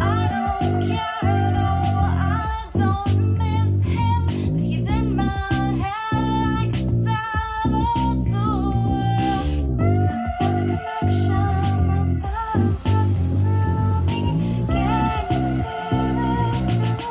I don't care, no, I don't miss him. He's in my head like a saboteur. The connection, the patterns running through me. Can you feel it too?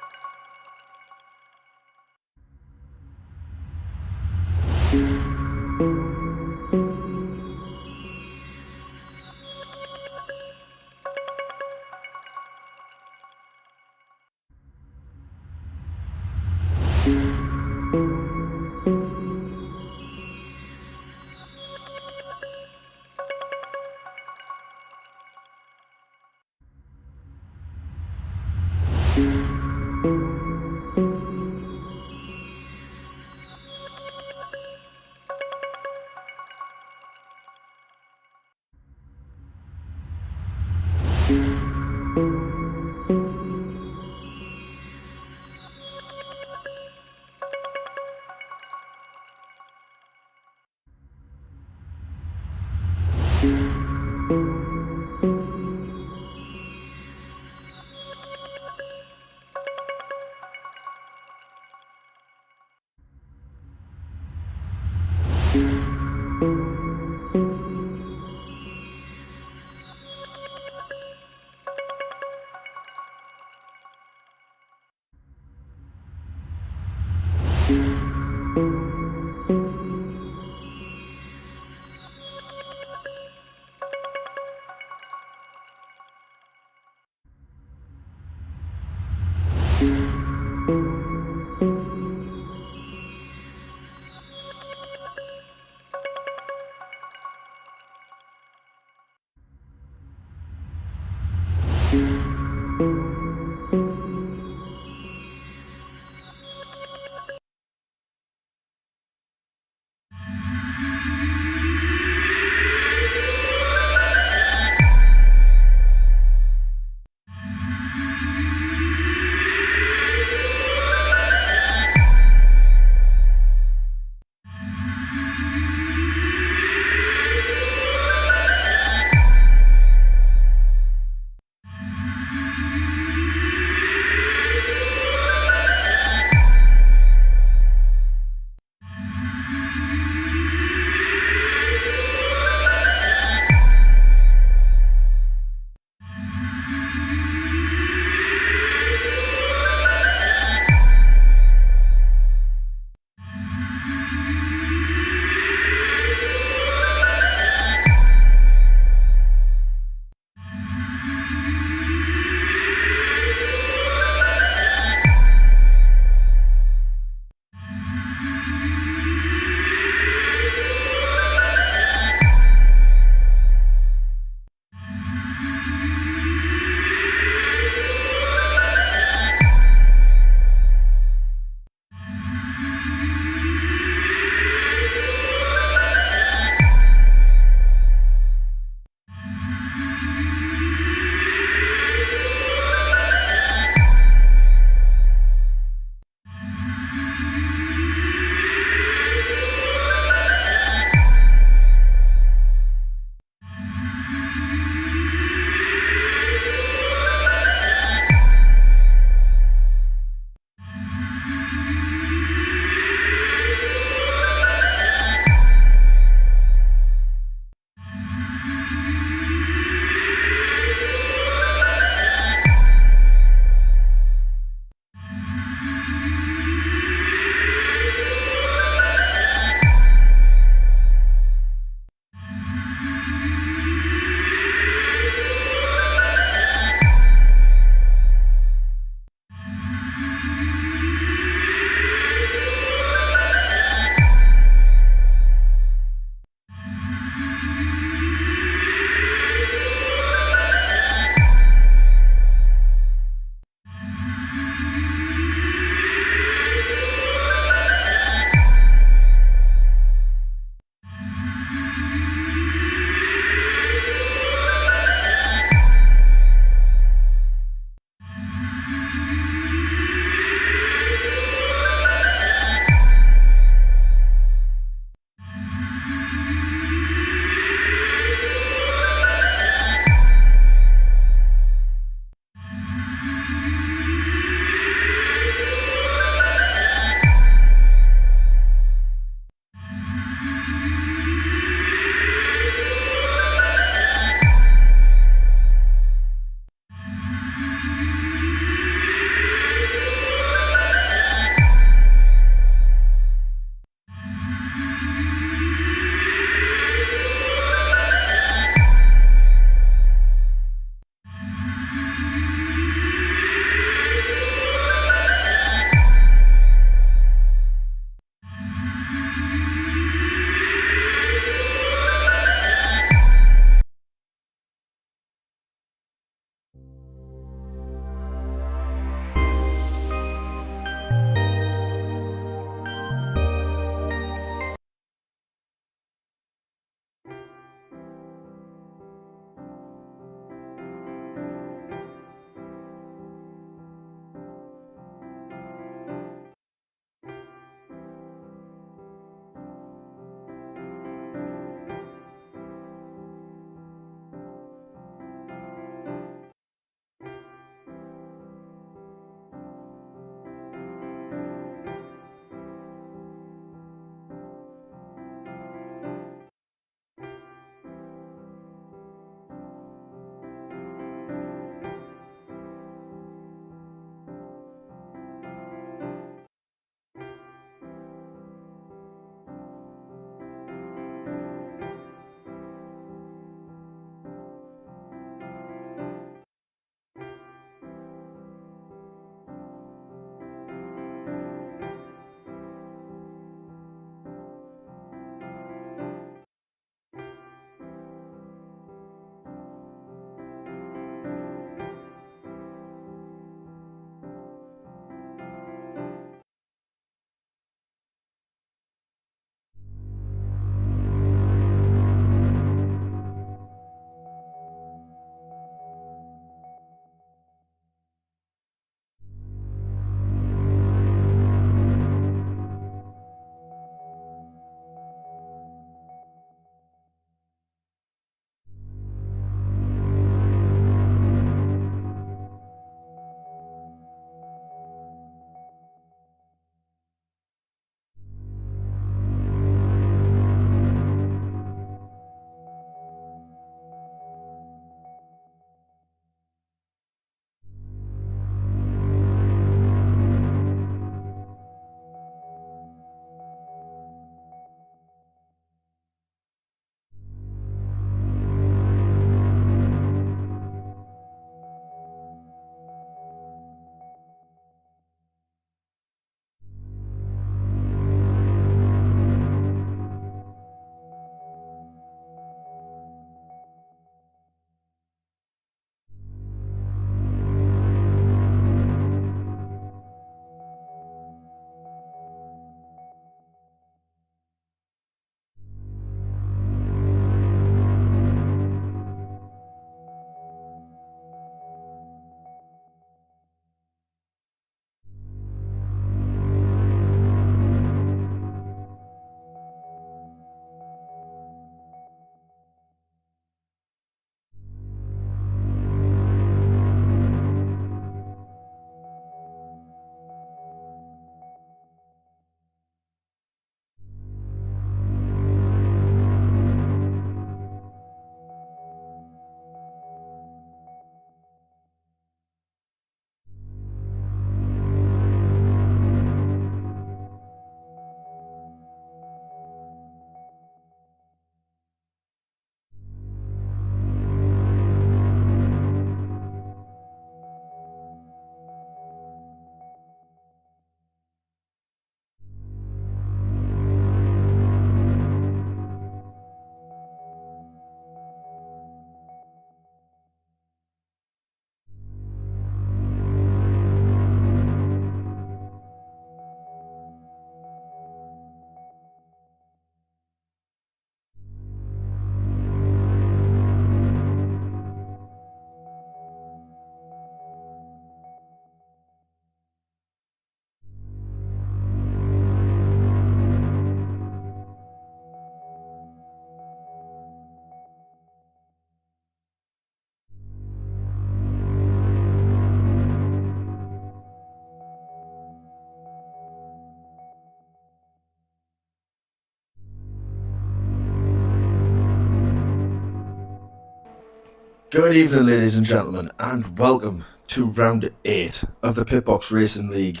Good evening, ladies and gentlemen, and welcome to round 8 of the Pitbox Racing League.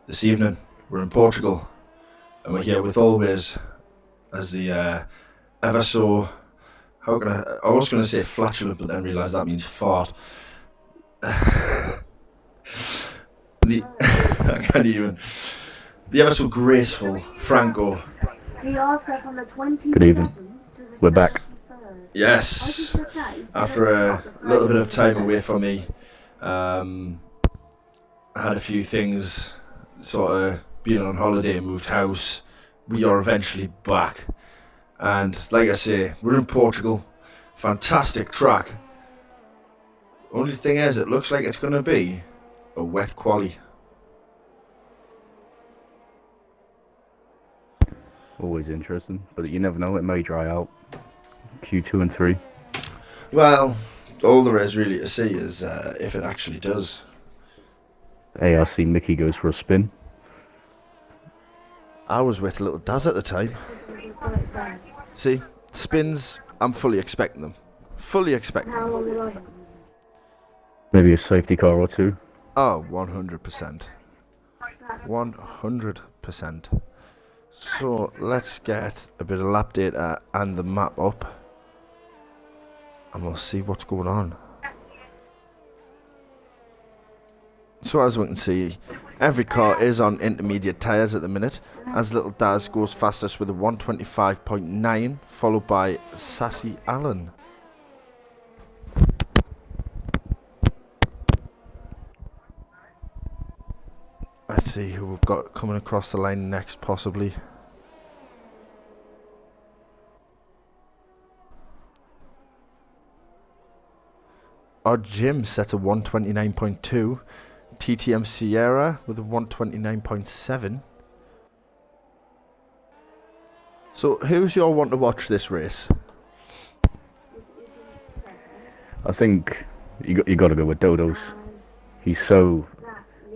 This evening, we're in Portugal, and we're here with always, as the ever so, I was going to say flatulent, but then realised that means fart. I can't even. The ever so graceful Franco. Good evening. We're back. Yes, after a little bit of time away from me, I had a few things, sort of being on holiday, moved house. We are eventually back, and like I say, we're in Portugal. Fantastic track. Only thing is, it looks like it's going to be a wet quali. Always interesting, but you never know, it may dry out. Q2 and 3. Well, all there is really to see is if it actually does. ARC Mickey goes for a spin. I was with little Daz at the time. See, spins, I'm fully expecting them. Fully expecting them. Maybe a safety car or two. Oh, 100%. 100%. So, let's get a bit of lap data and the map up. And we'll see what's going on. So as we can see, every car is on intermediate tyres at the minute, as little Daz goes fastest with a 125.9, followed by Sassy Allen. Let's see who we've got coming across the line next, possibly. Our Jim set a 129.2. TTM Sierra with a 129.7. So who's your one to watch this race? I think you got to go with Dodos. He's so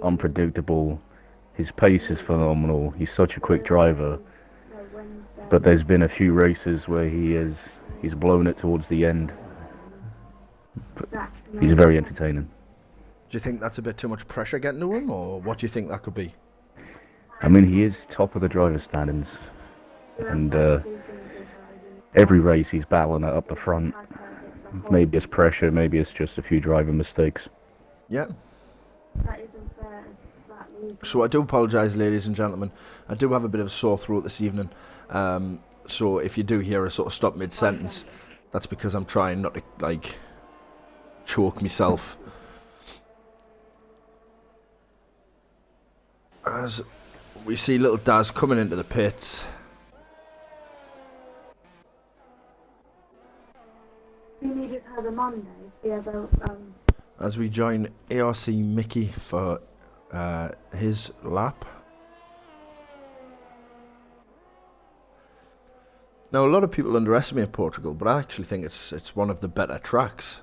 unpredictable. His pace is phenomenal. He's such a quick driver. But there's been a few races where he's blown it towards the end. But he's very entertaining. Do you think that's a bit too much pressure getting to him, or what do you think that could be? I mean, he is top of the driver's standings, and every race he's battling it up the front. Maybe it's pressure, maybe it's just a few driving mistakes. Yeah. So I do apologise, ladies and gentlemen. I do have a bit of a sore throat this evening. So if you do hear a sort of stop mid-sentence, that's because I'm trying not to, like, choke myself. As we see little Daz coming into the pits. As we join ARC Mickey for his lap. Now, a lot of people underestimate Portugal, but I actually think it's one of the better tracks.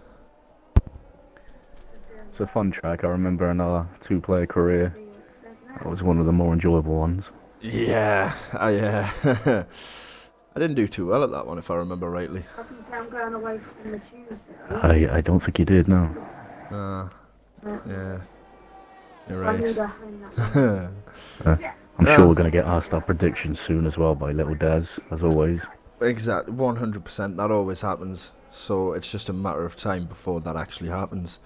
It's a fun track. I remember in our two-player career, it was one of the more enjoyable ones. Yeah, I didn't do too well at that one, if I remember rightly. I don't think you did, no. Yeah, you're right. I'm sure we're going to get asked our predictions soon as well by little Daz, as always. Exactly, 100%. That always happens. So it's just a matter of time before that actually happens.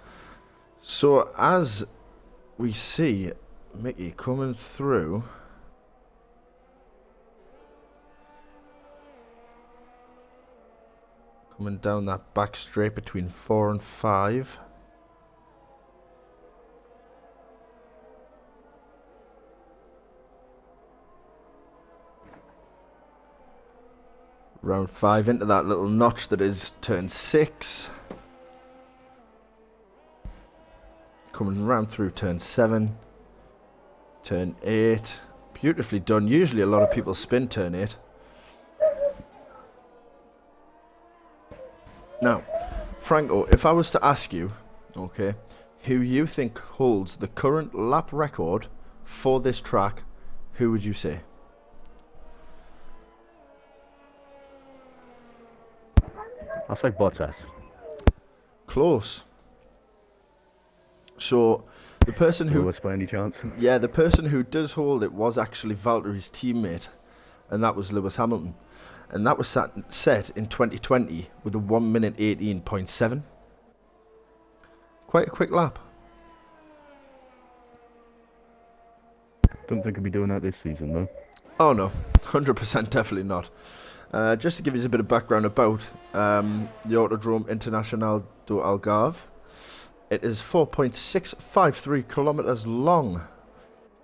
So as we see Mickey coming through, coming down that back straight between 4 and 5. Round 5 into that little notch that is turn 6. Coming round through turn 7. Turn 8. Beautifully done. Usually a lot of people spin turn 8. Now, Franco, if I was to ask you, okay, who you think holds the current lap record for this track, who would you say? I'll say Bottas. close. So the person who, Lewis by any chance? yeah, the person who does hold it was actually Valtteri's teammate, and that was Lewis Hamilton. And that was set in 2020 with a 1 minute 18.7. Quite a quick lap. Don't think I'll be doing that this season though. Oh no, 100% definitely not. Just to give you a bit of background about the Autodrome Internacional do Algarve. It is 4.653 kilometers long.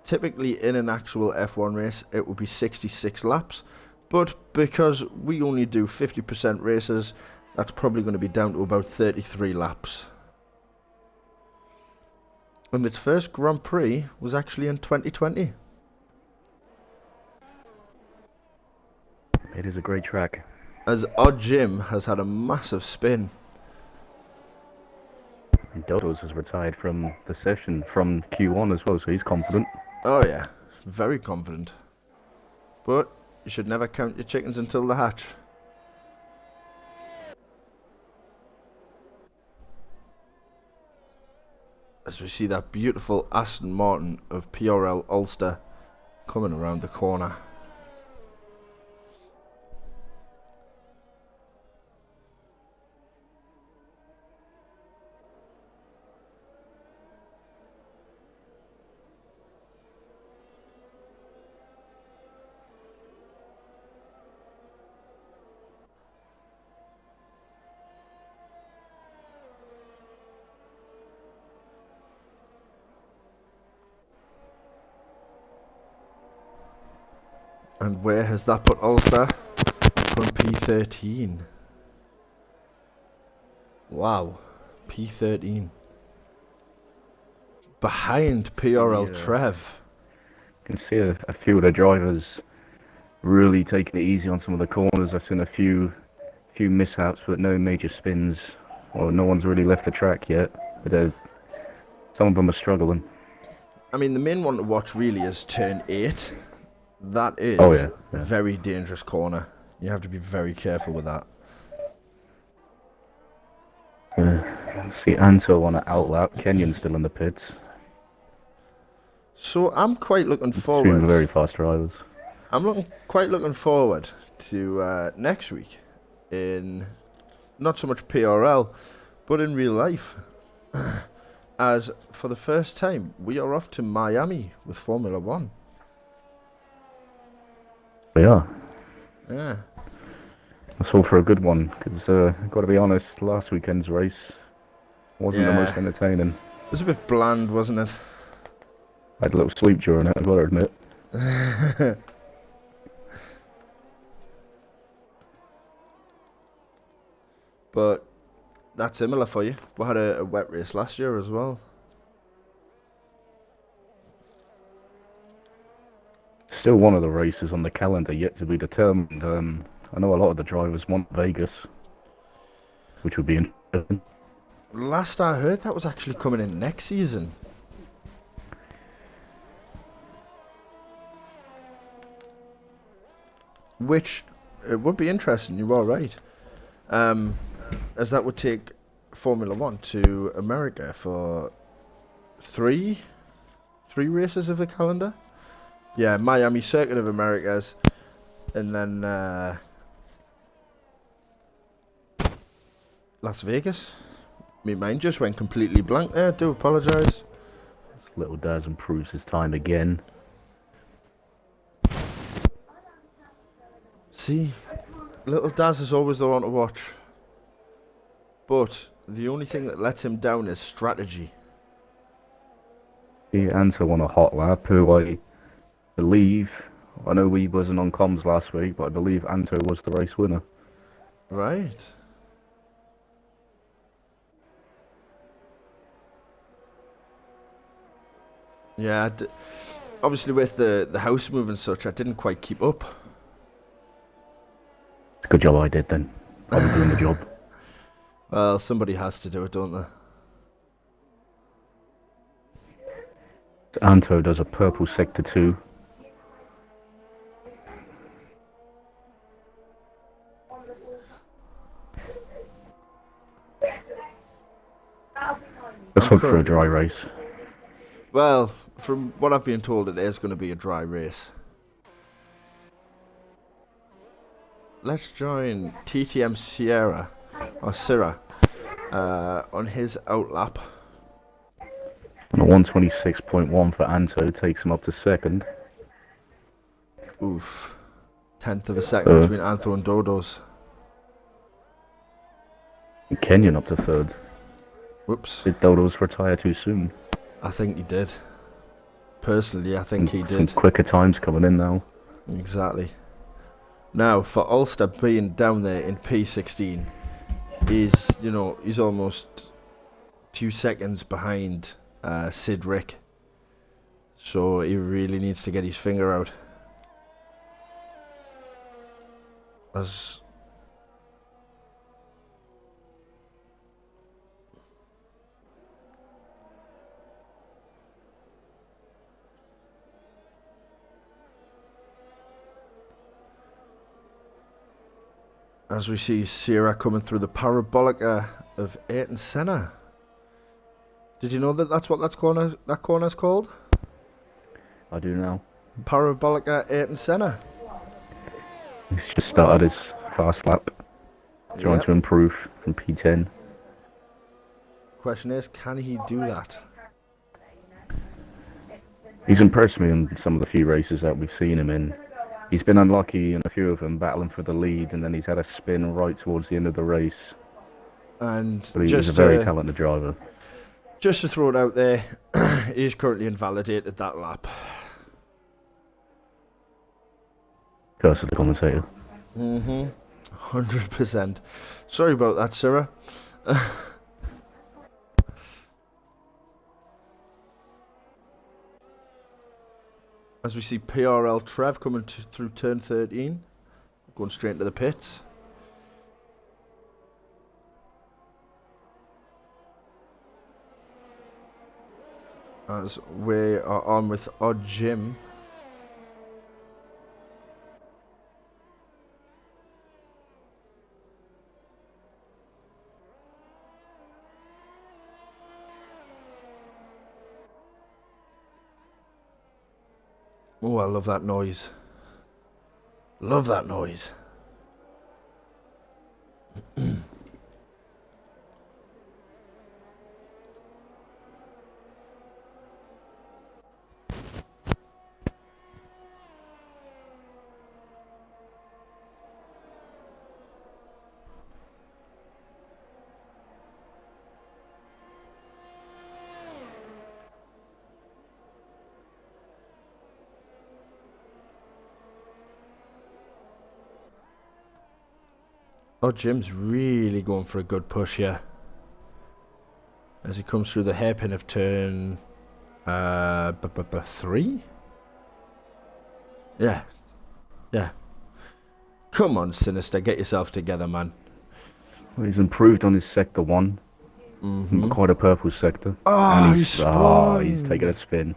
Typically in an actual F1 race it would be 66 laps, but because we only do 50% races, that's probably going to be down to about 33 laps. And its first Grand Prix was actually in 2020. It is a great track. As Odd Jim has had a massive spin. And Dodo's has retired from the session from Q1 as well, so he's confident. Oh yeah, very confident. But you should never count your chickens until they hatch. As we see that beautiful Aston Martin of PRL Ulster coming around the corner. And where has that put Ulster? From P13. Wow, P13. Behind PRL Yeah. Trev. You can see a few of the drivers really taking it easy on some of the corners. I've seen a few mishaps, but no major spins. Or no one's really left the track yet. But some of them are struggling. I mean, the main one to watch really is turn 8. That is Yeah. a very dangerous corner. You have to be very careful with that. See Anto on an outlap. Kenyon's still in the pits. So I'm quite looking Two forward. very fast drivers. I'm quite looking forward to next week in not so much PRL, but in real life. As for the first time, we are off to Miami with Formula One. Yeah. Yeah. That's all for a good one, because got to be honest, last weekend's race wasn't the Yeah. most entertaining. It was a bit bland, wasn't it? I had a little sleep during it, I've got to admit. But that's similar for you. We had a wet race last year as well. Still one of the races on the calendar yet to be determined. I know a lot of the drivers want Vegas, which would be interesting. Last I heard, that was actually coming in next season. Which, it would be interesting, you are right. As that would take Formula One to America for three races of the calendar. Yeah, Miami, Circuit of Americas, and then Las Vegas. My mind just went completely blank there. Do apologise. Little Daz improves his time again. See, Little Daz is always the one to watch. But the only thing that lets him down is strategy. He Anto on a hot lap, who I believe, I know we wasn't on comms last week, but I believe Anto was the race winner. Right. Yeah, obviously with the house move and such, I didn't quite keep up. It's a good job I did then. I was doing the job. Well, somebody has to do it, don't they? Anto does a purple sector 2. cooked for a dry race. Well, from what I've been told, it is going to be a dry race. Let's join TTM Sierra, or Syrah, on his outlap. And a 126.1 for Anto takes him up to second. Oof. 10th of a second between Antho and Dodo's. Kenyon up to third. Whoops. Did Dodo's retire too soon? I think he did. Personally, I think he Some did. quicker times coming in now. Exactly. Now, for Ulster being down there in P16, he's almost 2 seconds behind Sid Rick. So he really needs to get his finger out. As we see Sierra coming through the parabolica of Ayrton Senna. Did you know that that's what that corner's called? I do now. Parabolica Ayrton Senna. He's just started his fast lap. Trying to improve from P10. Question is, can he do that? He's impressed me in some of the few races that we've seen him in. He's been unlucky in a few of them, battling for the lead, and then he's had a spin right towards the end of the race. And But he's a very talented driver. Just to throw it out there, he's currently invalidated that lap. Curse of the commentator. 100%. Sorry about that, Sarah. As we see PRL Trev coming through turn 13, going straight into the pits. As we are on with Odd Jim. Oh, I love that noise. Love that noise. Oh, Jim's really going for a good push here. As he comes through the hairpin of turn 3? Yeah. Come on, Sinister, get yourself together, man. Well, he's improved on his sector 1. Quite a purple sector. Oh, and he spun. he's taking a spin.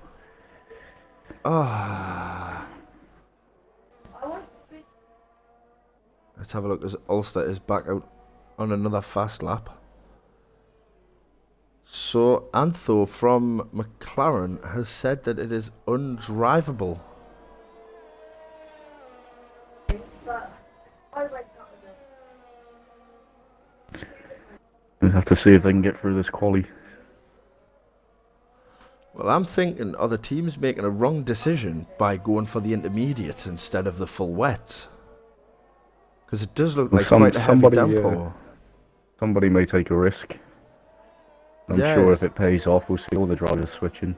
Let's have a look as Ulster is back out on another fast lap. So Antho from McLaren has said that it is undrivable. We'll have to see if they can get through this quali. Well, I'm thinking, are the teams making a wrong decision by going for the intermediates instead of the full wets? Because it does look like quite a heavy downpour. Somebody may take a risk. I'm sure if it pays off, we'll see all the drivers switching.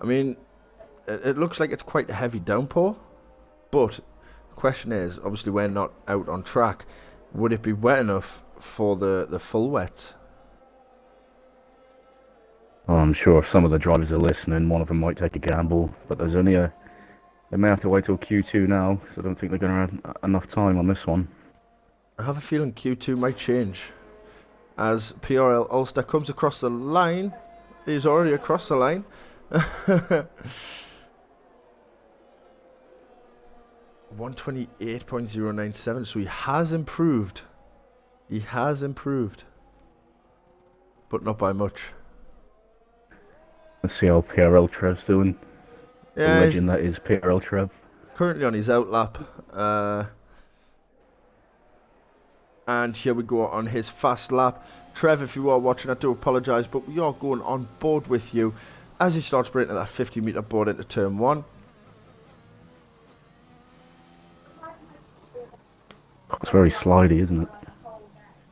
I mean, it looks like it's quite a heavy downpour. But the question is, obviously we're not out on track. Would it be wet enough for the full wets? Oh, I'm sure if some of the drivers are listening, one of them might take a gamble. But there's only they may have to wait till Q2 now, so I don't think they're going to have enough time on this one. I have a feeling Q2 might change. As PRL Ulster comes across the line. He's already across the line. 128.097, so he has improved. He has improved. But not by much. Let's see how PRL Trev's doing. The Yeah, he's legend that is PRL Trev. currently on his out lap. And here we go on his fast lap. Trev, if you are watching, I do apologise, but we are going on board with you as he starts breaking that 50-metre board into turn 1. It's very slidey, isn't it?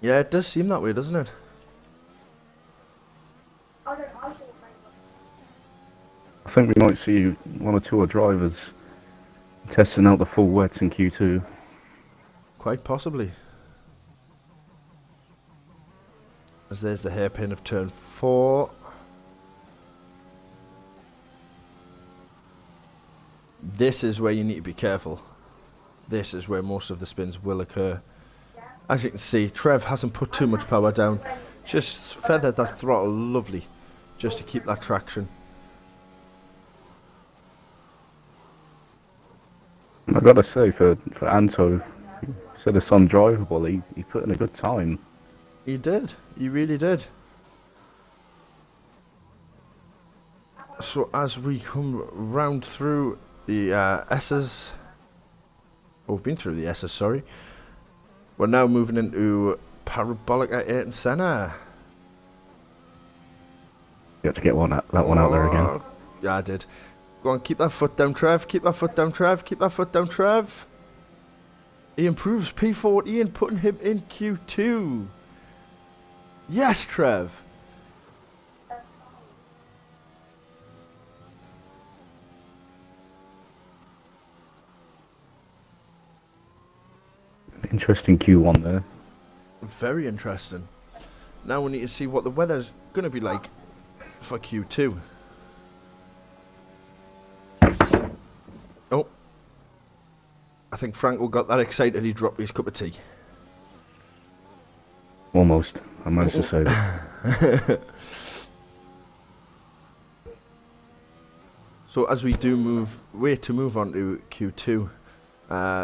Yeah, it does seem that way, doesn't it? I think we might see one or two of drivers testing out the full wets in Q2. Quite possibly. As there's the hairpin of turn 4. This is where you need to be careful. This is where most of the spins will occur. As you can see, Trev hasn't put too much power down. Just feathered that throttle lovely, just to keep that traction. I gotta say, for Anto, he said it's undrivable. He put in a good time. He did. He really did. So as we come round through the S's, oh, we've been through the S's, sorry. We're now moving into parabolic at Ayrton Senna. You have to get that one out there again. Yeah, I did. Go on, keep that foot down, Trev. Keep that foot down, Trev. Keep that foot down, Trev. He improves P14, putting him in Q2. Yes, Trev. Interesting Q1 there. Very interesting. Now we need to see what the weather's going to be like for Q2. Oh. I think Franco got that excited he dropped his cup of tea. Almost. I managed to save it. So as we do move on to Q2,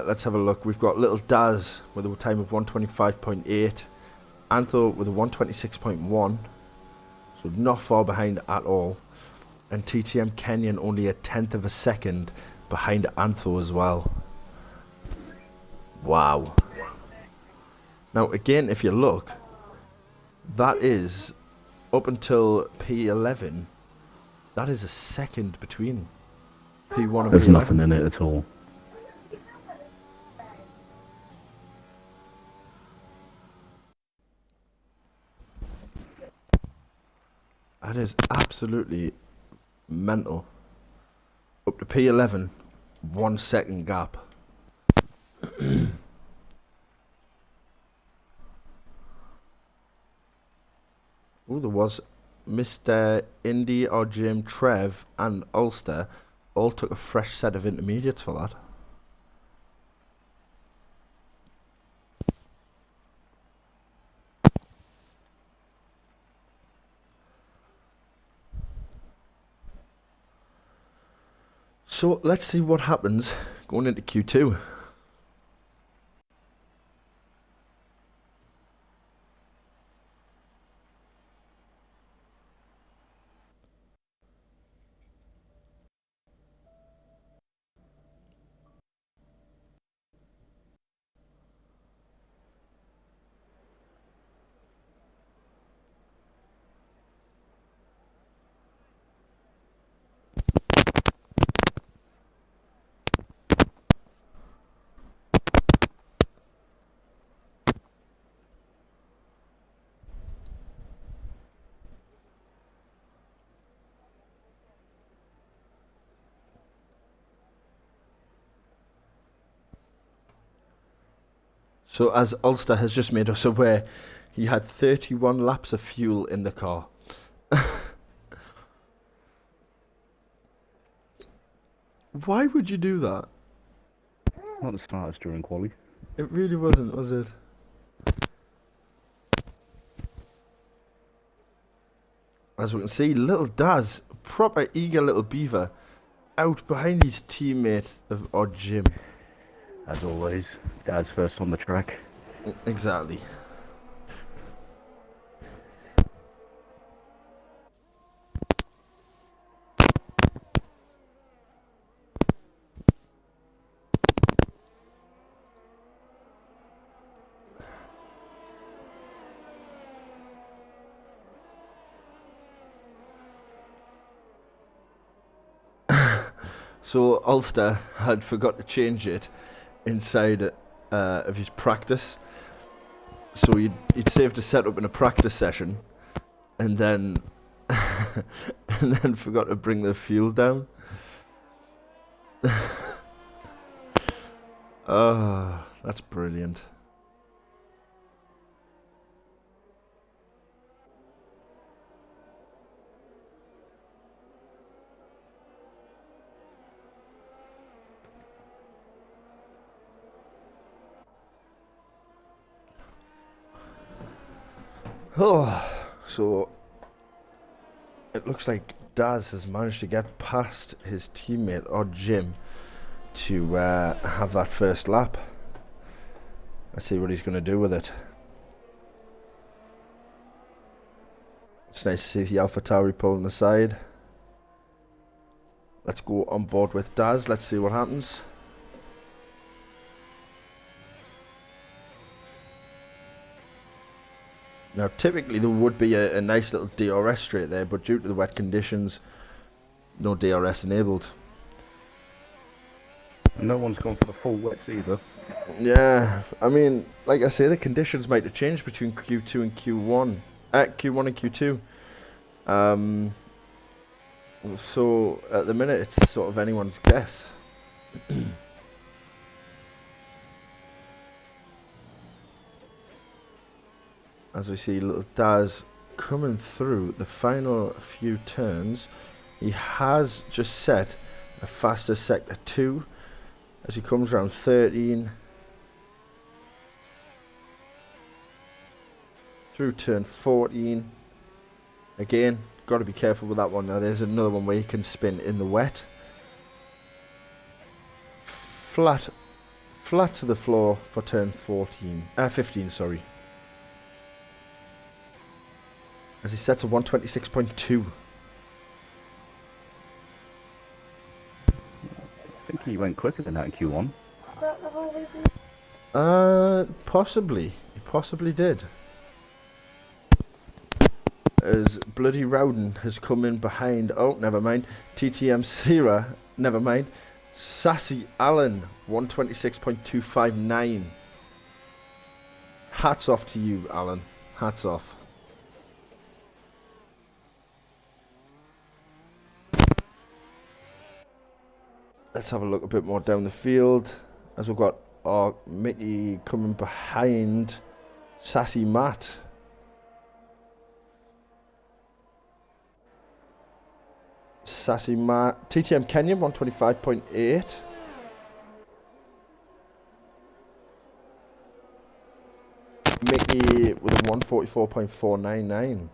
let's have a look. We've got Little Daz with a time of 125.8, Antho with a 126.1, so not far behind at all, and TTM Kenyan only a tenth of a second behind Antho as well. Wow. Now again, if you look, that is up until P11. That is a second between P1 and There's P11. nothing in it at all. That is absolutely mental. Up to P11, 1 second gap. Oh, there was Mr. Indy or Jim Trev and Ulster all took a fresh set of intermediates for that. So let's see what happens going into Q2. So as Ulster has just made us aware, he had 31 laps of fuel in the car. Why would you do that? Not the smartest during quali. It really wasn't, was it? As we can see, Little Daz, proper eager little beaver, out behind his teammate of Odd Jim. As always, Dad's first on the track. Exactly. So Ulster had forgot to change it inside of his practice. So he'd saved a setup in a practice session, and then and then forgot to bring the fuel down. Oh, that's brilliant. Oh, so it looks like Daz has managed to get past his teammate or Jim to have that first lap. Let's see what he's going to do with it. It's nice to see the AlphaTauri pulling the side. Let's go on board with Daz. Let's see what happens. Now, typically there would be a nice little DRS straight there, but due to the wet conditions, no DRS enabled. No one's gone for the full wets either. Yeah, I mean, like I say, the conditions might have changed between Q2 and Q1. Q1 and Q2. So at the minute, it's sort of anyone's guess. As we see little Daz coming through the final few turns, he has just set a fastest sector 2 as he comes around 13 through turn 14. Again, got to be careful with that one. That is another one where you can spin in the wet. Flat to the floor for turn 15, sorry. As he sets a 126.2. I think he went quicker than that in Q1. Possibly. He possibly did. As Bloody Rowden has come in behind. Oh, never mind. TTM Sierra, never mind. Sassy Allen, 126.259. Hats off to you, Alan. Hats off. Let's have a look a bit more down the field. As we've got our Mickey coming behind Sassy Matt. Sassy Matt. TTM Kenya, 125.8. Mickey with a 144.499.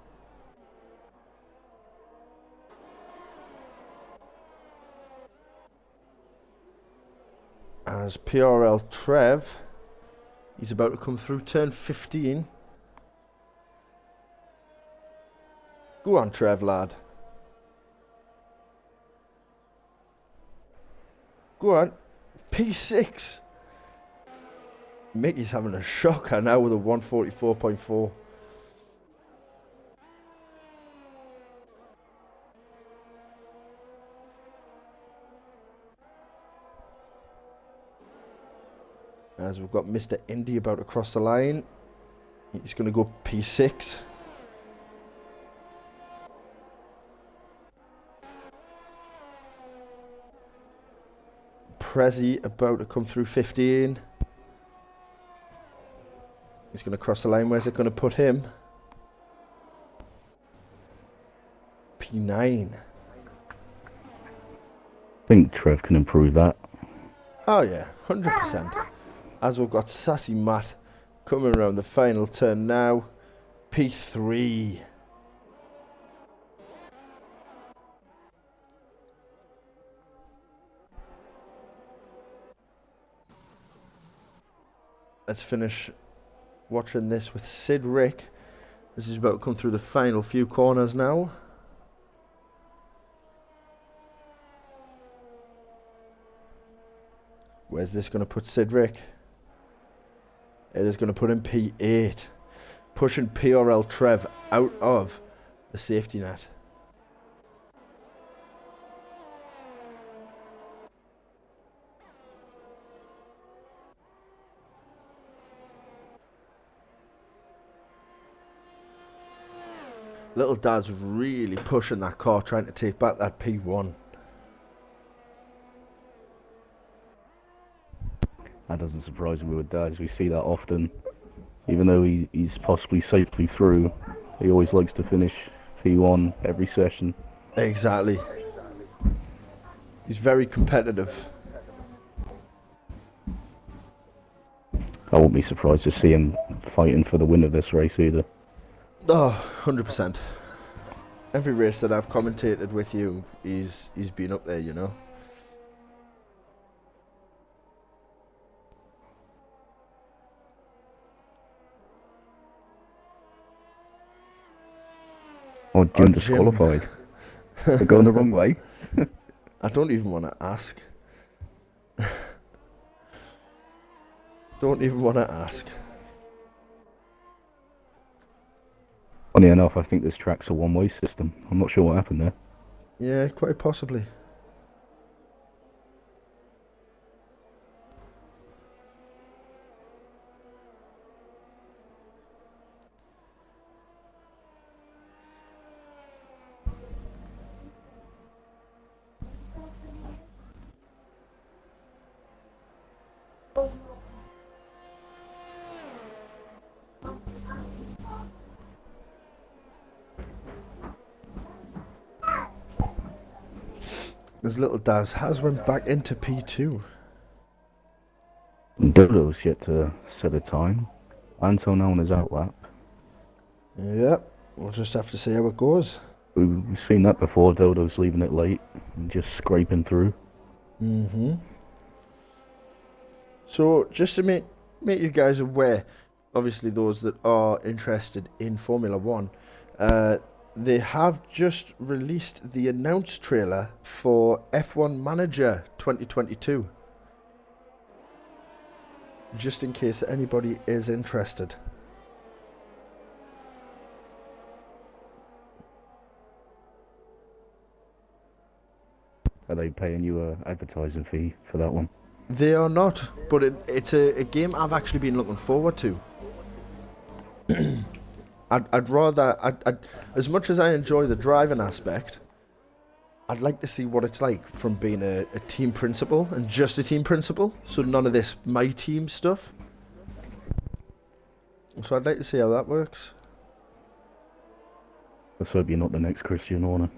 As PRL Trev, he's about to come through turn 15. Go on, Trev, lad. Go on. P6. Mickey's having a shocker now with a 144.4. As we've got Mr. Indy about to cross the line. He's going to go P6. Prezi about to come through 15. He's going to cross the line. Where's it going to put him? P9. I think Trev can improve that. Oh yeah, 100%. As we've got Sassy Matt coming around the final turn now. P3. Let's finish watching this with Sid Rick. This is about to come through the final few corners now. Where's this going to put Sid Rick? It is going to put him P8. Pushing PRL Trev out of the safety net. Little Dad's really pushing that car, trying to take back that P1. That doesn't surprise me with Daz. We see that often. Even though he's possibly safely through, he always likes to finish P1 every session. Exactly. He's very competitive. I won't be surprised to see him fighting for the win of this race either. Oh, 100%. Every race that I've commentated with you, he's been up there, you know. Oh, Jim Jim. disqualified. They're going the wrong way. I don't even want to ask. Don't even want to ask. Funny enough, I think this track's a one-way system. I'm not sure what happened there. Yeah, quite possibly. As Little Daz has went back into P2. Dodo's yet to set a time. Anton now on his outlap. Yep, we'll just have to see how it goes. We've seen that before. Dodo's leaving it late and just scraping through. So, just to make you guys aware, obviously those that are interested in Formula One, they have just released the announced trailer for F1 Manager 2022. Just in case anybody is interested. Are they paying you a advertising fee for that one? They are not, but it's a game I've actually been looking forward to. I'd rather, as much as I enjoy the driving aspect, I'd like to see what it's like from being a team principal and just a team principal, so none of this my team stuff. So I'd like to see how that works. Let's hope you're not the next Christian Horner.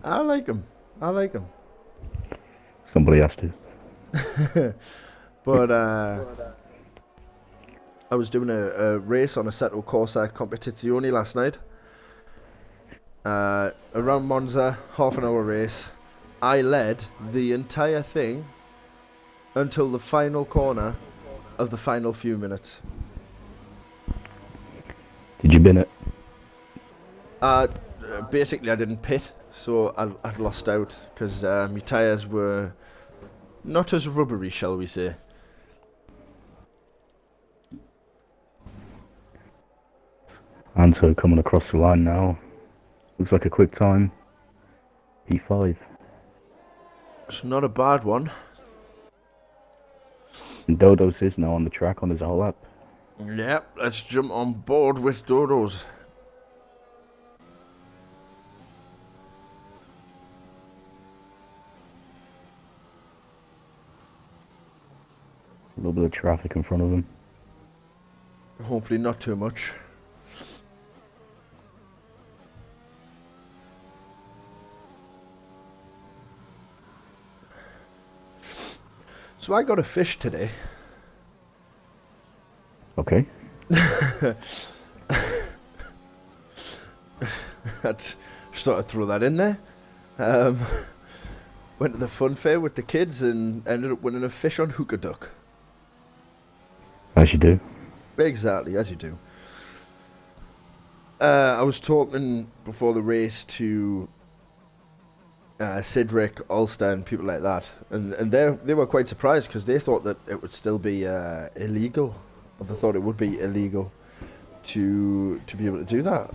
I like him. Somebody has to. But I was doing a race on Assetto Corsa Competizione last night. Around Monza, half-an-hour race. I led the entire thing until the final corner of the final few minutes. Did you bin it? Basically, I didn't pit, so I'd lost out because my tyres were not as rubbery, shall we say. Anto coming across the line now. Looks like a quick time. P5. It's not a bad one. And Dodos is now on the track on his whole lap. Yep, let's jump on board with Dodos. A little bit of traffic in front of him. Hopefully not too much. So I got a fish today. Okay. I just thought I'd throw that in there. Went to the fun fair with the kids and ended up winning a fish on hookah duck. As you do. Exactly, as you do. I was talking before the race to Cedric, Ulster and people like that, and they were quite surprised because they thought that it would still be illegal. Or they thought it would be illegal to be able to do that.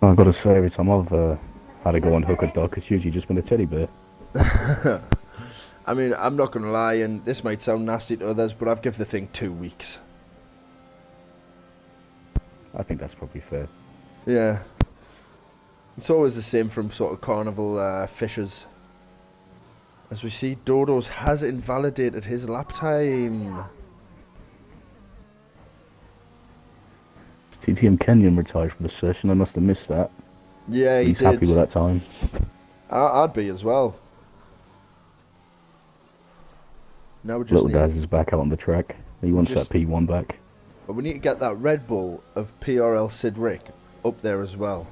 I've got to say, every time I've had to go on hook a duck, it's usually just been a teddy bear. I mean, I'm not going to lie, and this might sound nasty to others, but I've given the thing 2 weeks. I think that's probably fair. Yeah. It's always the same from sort of carnival fishers. As we see, Dodos has invalidated his lap time. TTM Kenyon retired from the session. I must have missed that. Yeah, he He's did. happy with that time. I'd be as well. Now we just Little need, Daz is back out on the track. He wants just- that P1 back. but we need to get that Red Bull of PRL Sid Rick up there as well.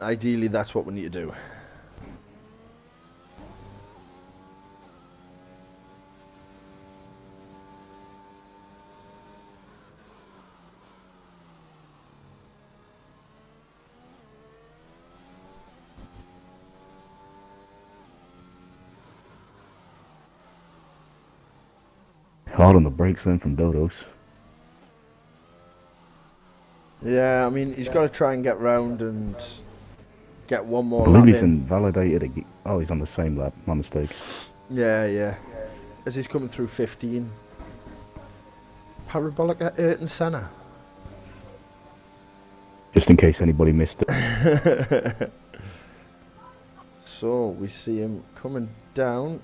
Ideally, that's what we need to do. Hard on the brakes then from Dodos. Yeah, I mean, he's got to try and get round and get one I more believe lap he's in. invalidated. Oh, he's on the same lap. My mistake. Yeah, yeah. As he's coming through 15. Parabolic at Ayrton Senna. Just in case anybody missed it. So we see him coming down.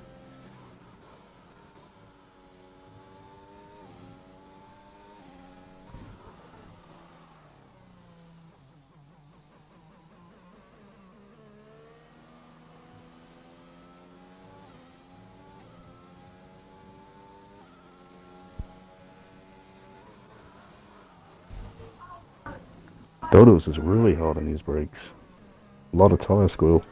Dodos is really hard on these brakes. A lot of tyre squeal.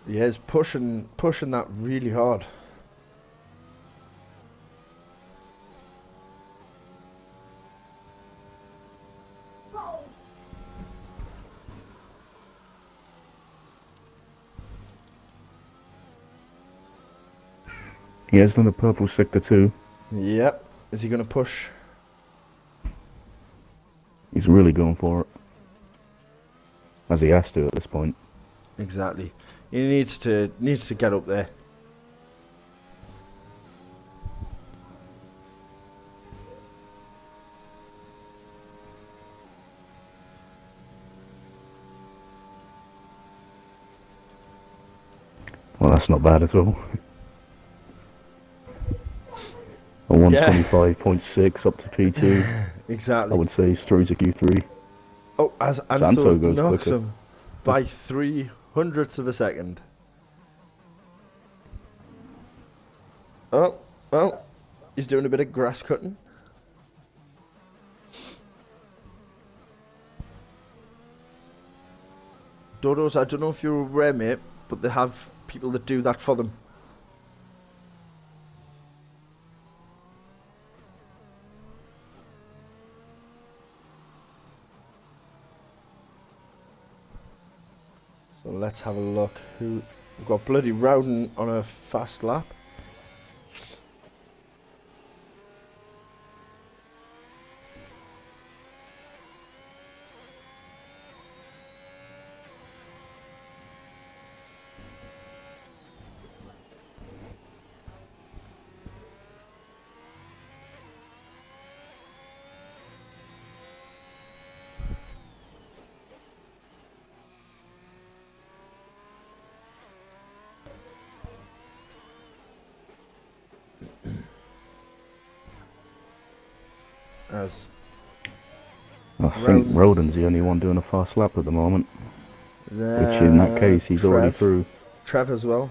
He is pushing that really hard. He has done a purple sector too. Yep. Is he going to push? He's really going for it. As he has to at this point. Exactly. He needs to get up there. Well, that's not bad at all. A 125.6 up to P2. I Exactly. would say he's through to Q3. Oh, as Santo Anto goes knocks quicker. him by 300ths of a second. Oh, he's doing a bit of grass cutting. Dodos, I don't know if you're aware, mate, but they have people that do that for them. So let's have a look. We've got bloody Rowden on a fast lap. As I think Roden- Roden's the only one doing a fast lap at the moment. Which in that case, he's already through. Trev as well.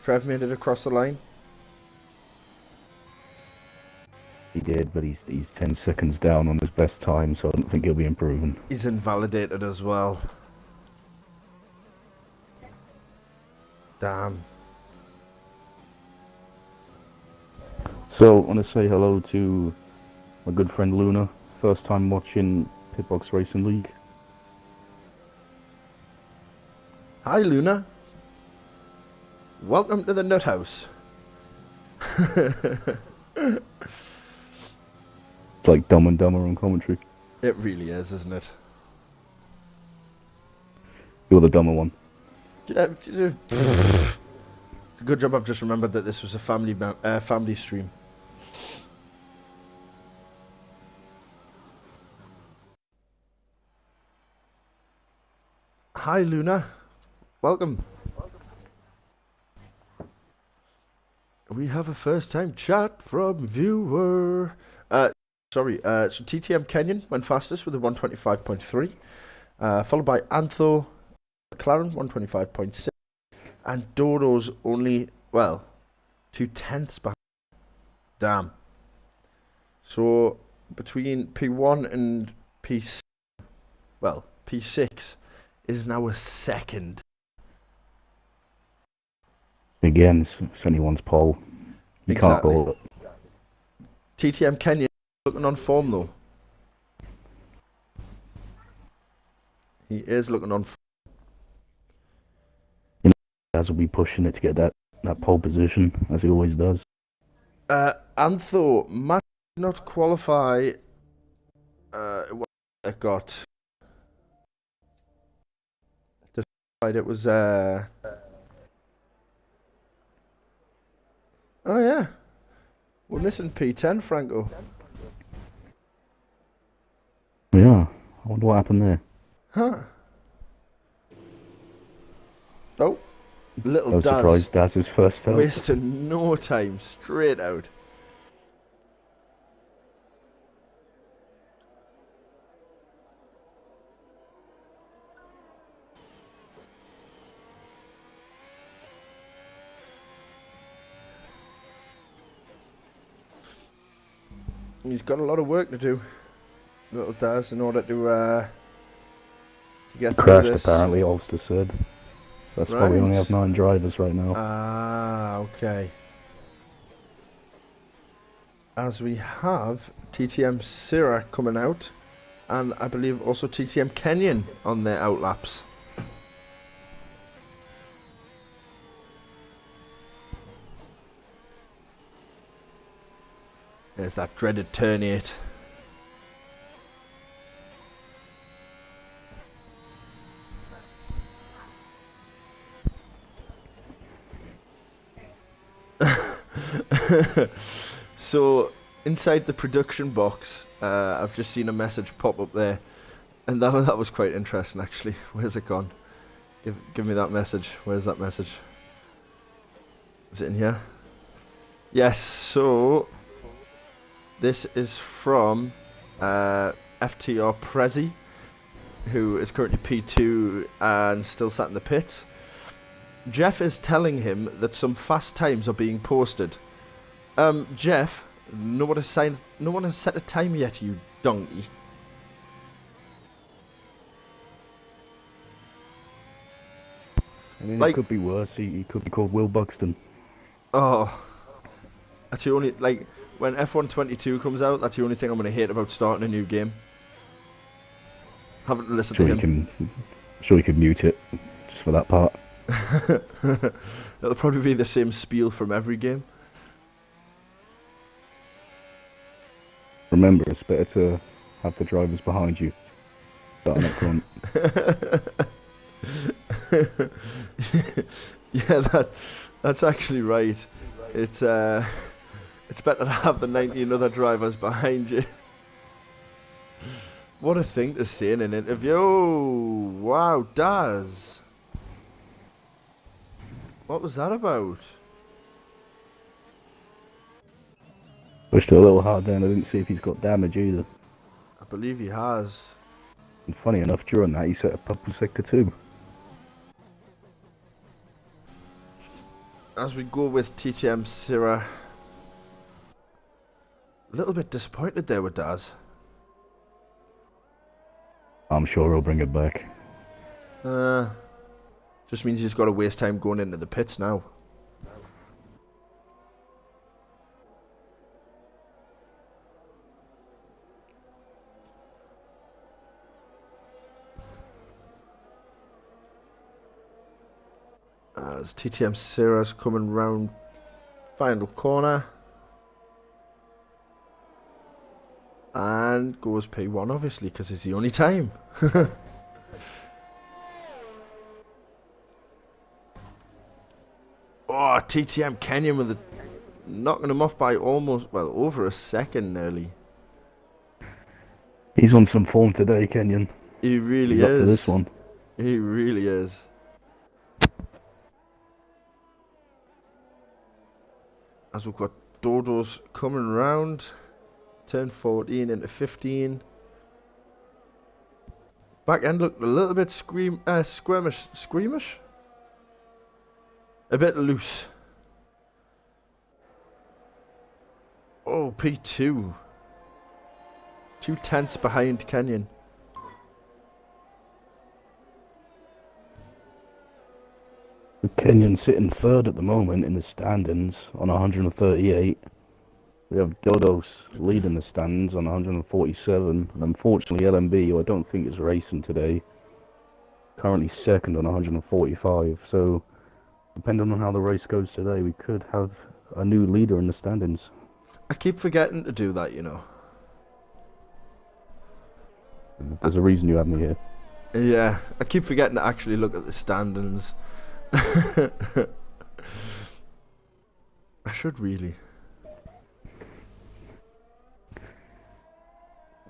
Trev made it across the line. He did, but he's 10 seconds down on his best time, so I don't think he'll be improving. He's invalidated as well. Damn. So, I want to say hello to my good friend Luna. First time watching Pitbox Racing League. Hi, Luna. Welcome to the Nut House. It's like Dumb and Dumber on commentary. It really is, isn't it? You're the dumber one. Yeah, it's a good job I've just remembered that this was a family stream. Hi, Luna. Welcome. We have a first-time chat from viewer. So TTM Kenyon went fastest with a 125.3, followed by Antho McLaren 125.6, and Dodo's only 2/10 behind. Damn. So between P1 and P6, P6 is now a second. Again, it's anyone's pole. You can't call it. TTM Kenyon looking on form though. He is looking on form. As will be pushing it to get that pole position, as he always does. Antho Matt did not qualify. What it got? It was oh yeah, we're missing P10, Franco. Yeah, I wonder what happened there. Huh? Oh, little No Daz. surprise, Daz's first out. Wasting no time, straight out. He's got a lot of work to do, little Daz, in order to get through Crashed this. apparently, Ulster said. So that's why we only have 9 drivers right now. Ah, okay. As we have TTM Syrah coming out, and I believe also TTM Kenyon on their outlaps. There's that dreaded turn 8. So inside the production box, I've just seen a message pop up there, and that was quite interesting actually. Where's it gone? Give me that message. Where's that message? Is it in here? Yes. So this is from FTR Prezi, who is currently P2 and still sat in the pits. Jeff is telling him that some fast times are being posted. Jeff, no one has set a time yet, you donkey. I mean, it could be worse. He could be called Will Buxton. Oh, that's the only, when F1 22 comes out, that's the only thing I'm going to hate about starting a new game. Haven't listened to him. Sure you could mute it, just for that part. It'll probably be the same spiel from every game. Remember, it's better to have the drivers behind you, starting up front. Yeah, that's actually right. It's better to have the 19 other drivers behind you. What a thing to say in an interview. Oh, wow, Daz. What was that about? Pushed it a little hard then. I didn't see if he's got damage either. I believe he has. And funny enough, during that, he set a purple sector too. As we go with TTM Syrah. A little bit disappointed there with Daz. I'm sure he'll bring it back. Just means he's got to waste time going into the pits now. As TTM Syrah's coming round final corner. And goes P1 obviously because it's the only time. Oh, TTM Kenyon with knocking him off by almost, well, over a second nearly. He's on some form today, Kenyon. He really He's up is. for this one. He really is. As we've got Dodos coming round. Turn 14 into 15. Back end looked a little bit squeamish. A bit loose. Oh, P2. 2/10 behind Kenyon. Kenyon sitting third at the moment in the standings on 138. We have Dodos leading the standings on 147. And unfortunately, LMB, who I don't think is racing today, currently second on 145. So, depending on how the race goes today, we could have a new leader in the standings. I keep forgetting to do that, you know. There's a reason you have me here. Yeah, I keep forgetting to actually look at the standings. I should really.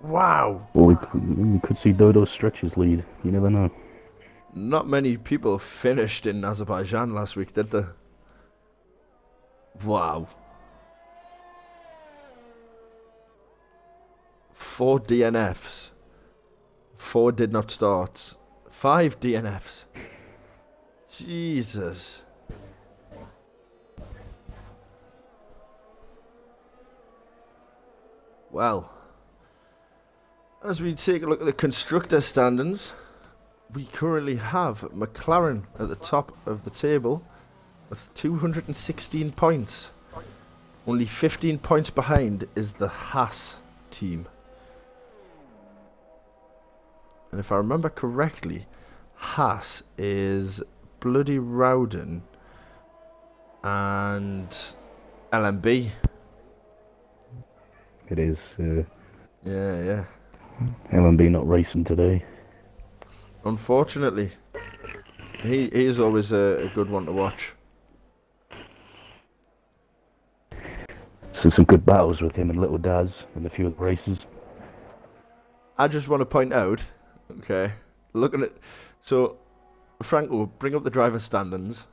Wow. Well, we could see Dodo stretch his lead. You never know. Not many people finished in Azerbaijan last week, did they? Wow. 4 DNFs. 4 did not start. 5 DNFs. Jesus. Well, as we take a look at the constructor standings, we currently have McLaren at the top of the table with 216 points. Only 15 points behind is the Haas team. And if I remember correctly, Haas is bloody Rowden and LMB. It is. Yeah. LMB not racing today. Unfortunately. He is always a good one to watch. So some good battles with him and Little Daz in a few of the races. I just want to point out, okay, looking at... So, Franco, bring up the driver standings.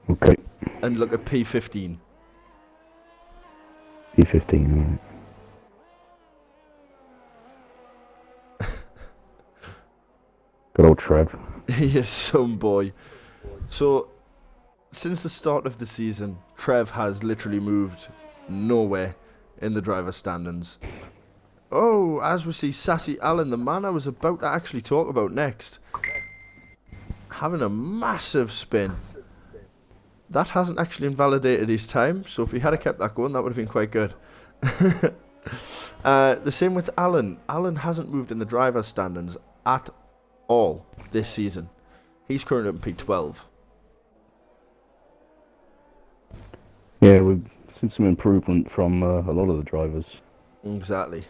Okay. And look at P15. P15, right. Good old Trev. He is some boy. So, since the start of the season, Trev has literally moved nowhere in the driver standings. Oh, as we see Sassy Allen, the man I was about to actually talk about next, having a massive spin. That hasn't actually invalidated his time, so if he had kept that going, that would have been quite good. The same with Allen. Allen hasn't moved in the driver standings at all this season. He's currently in P12. Yeah, we've seen some improvement from a lot of the drivers. Exactly.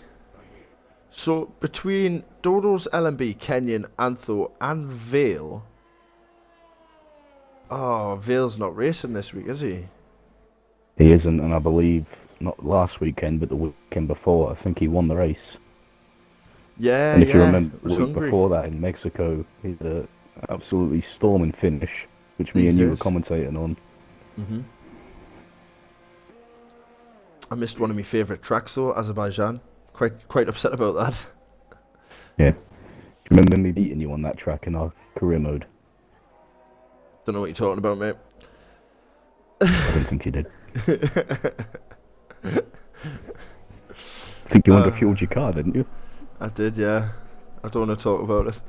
So, between Dodo's LMB, Kenyon, Antho, and Vale... Oh, Vale's not racing this week, is he? He isn't, and I believe not last weekend, but the weekend before, I think he won the race. Yeah, and if you remember was the week hungry. before that in Mexico, he had an absolutely storming finish, which me and you were commentating on. Mm-hmm. I missed one of my favourite tracks though, Azerbaijan. Quite upset about that. Yeah. Remember me beating you on that track in our career mode? Don't know what you're talking about, mate. I don't think you did. I think you underfueled your car, didn't you? I did, yeah. I don't want to talk about it.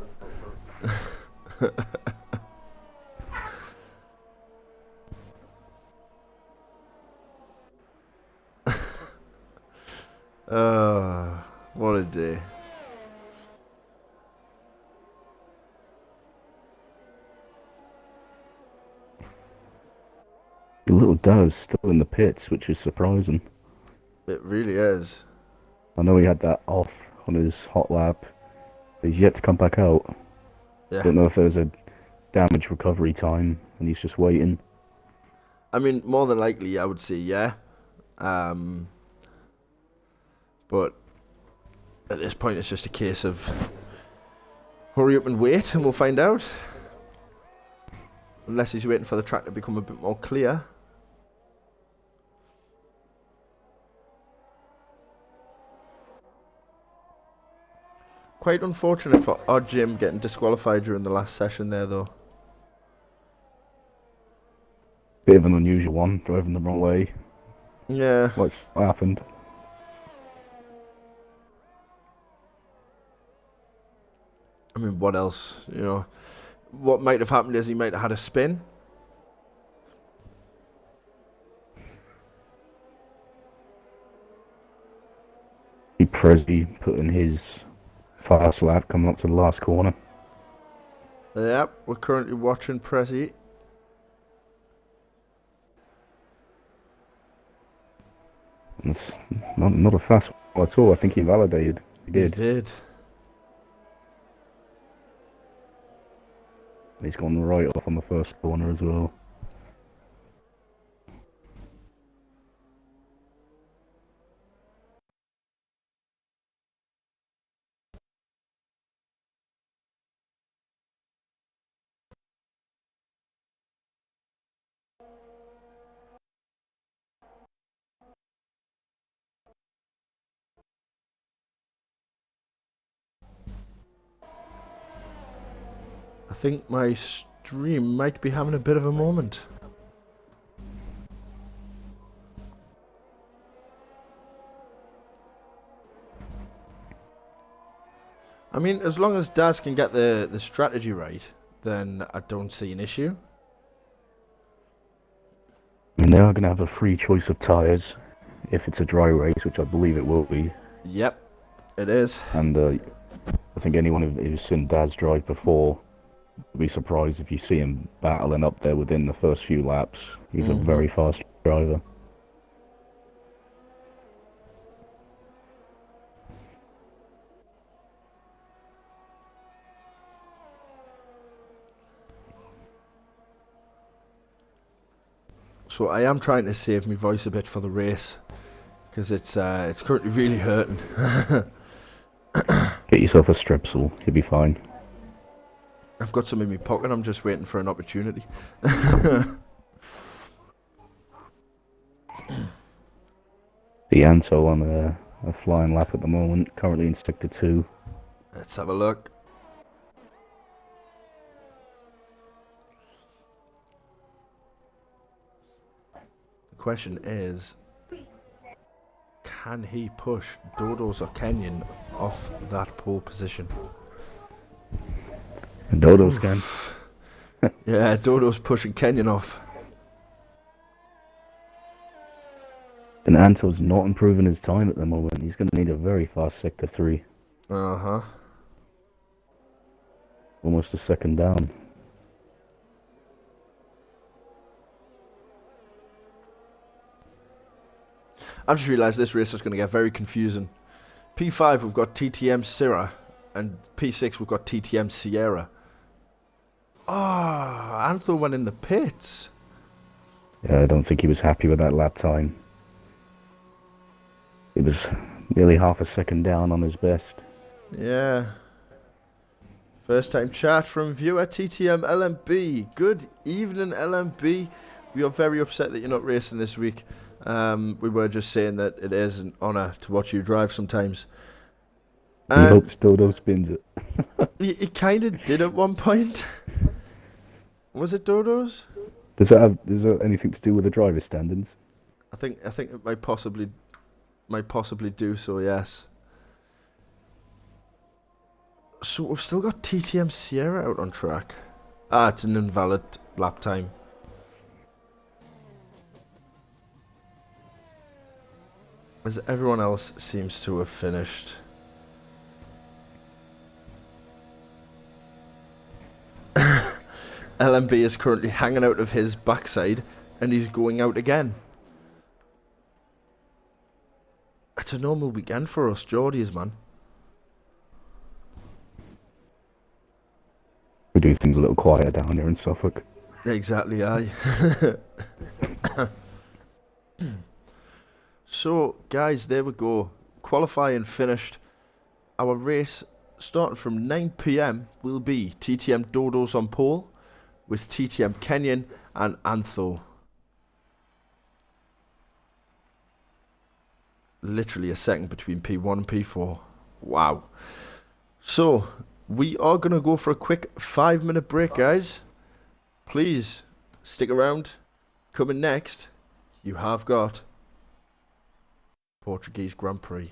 What a day. The Little Daz still in the pits, which is surprising. It really is. I know he had that off on his hot lap. He's yet to come back out. Yeah. Don't know if there's a damage recovery time, and he's just waiting. I mean, more than likely, I would say yeah. But at this point, it's just a case of hurry up and wait, and we'll find out. Unless he's waiting for the track to become a bit more clear. Quite unfortunate for Odd Jim getting disqualified during the last session there, though. Bit of an unusual one, driving the wrong way. Yeah. What happened? I mean, what else? You know, what might have happened is he might have had a spin. Prezi putting his fast lap coming up to the last corner. Yep, we're currently watching Prezi. It's not a fast one at all. I think he validated. He did. He did. He's gone right off on the first corner as well. I think my stream might be having a bit of a moment. I mean, as long as Daz can get the strategy right, then I don't see an issue. I mean, they are going to have a free choice of tyres if it's a dry race, which I believe it will be. Yep, it is. And I think anyone who's seen Daz drive before will be surprised if you see him battling up there within the first few laps. He's a very fast driver. So I am trying to save my voice a bit for the race, because it's currently really hurting. Get yourself a Strepsil, you'll be fine. I've got some in my pocket, I'm just waiting for an opportunity. The Anto on a flying lap at the moment, currently in Sector 2. Let's have a look. The question is, can he push Dodos or Kenyon off that pole position? And Dodos can. Yeah, Dodo's pushing Kenyon off. And Anto's not improving his time at the moment. He's going to need a very fast Sector 3. Uh-huh. Almost a second down. I've just realised this race is going to get very confusing. P5 we've got TTM Syrah, and P6 we've got TTM Sierra. Ah, Antho went in the pits. Yeah, I don't think he was happy with that lap time. It was nearly half a second down on his best. Yeah. First time chat from viewer TTM LMB. Good evening, LMB. We are very upset that you're not racing this week. We were just saying that it is an honour to watch you drive sometimes. He hopes Dodo spins it. He kind of did at one point. Was it Dodo's? Does that anything to do with the driver standings? I think it might possibly do so, yes. So we've still got TTM Sierra out on track. Ah, it's an invalid lap time. As everyone else seems to have finished. LMB is currently hanging out of his backside and he's going out again. It's a normal weekend for us Geordies, man. We do things a little quieter down here in Suffolk. Exactly, aye. So, guys, there we go. Qualifying finished. Our race, starting from 9 p.m, will be TTM Dodos on pole, with TTM Kenyon and Antho. Literally a second between P1 and P4. Wow. So, we are going to go for a quick 5-minute break, guys. Please, stick around. Coming next, you have got Portuguese Grand Prix.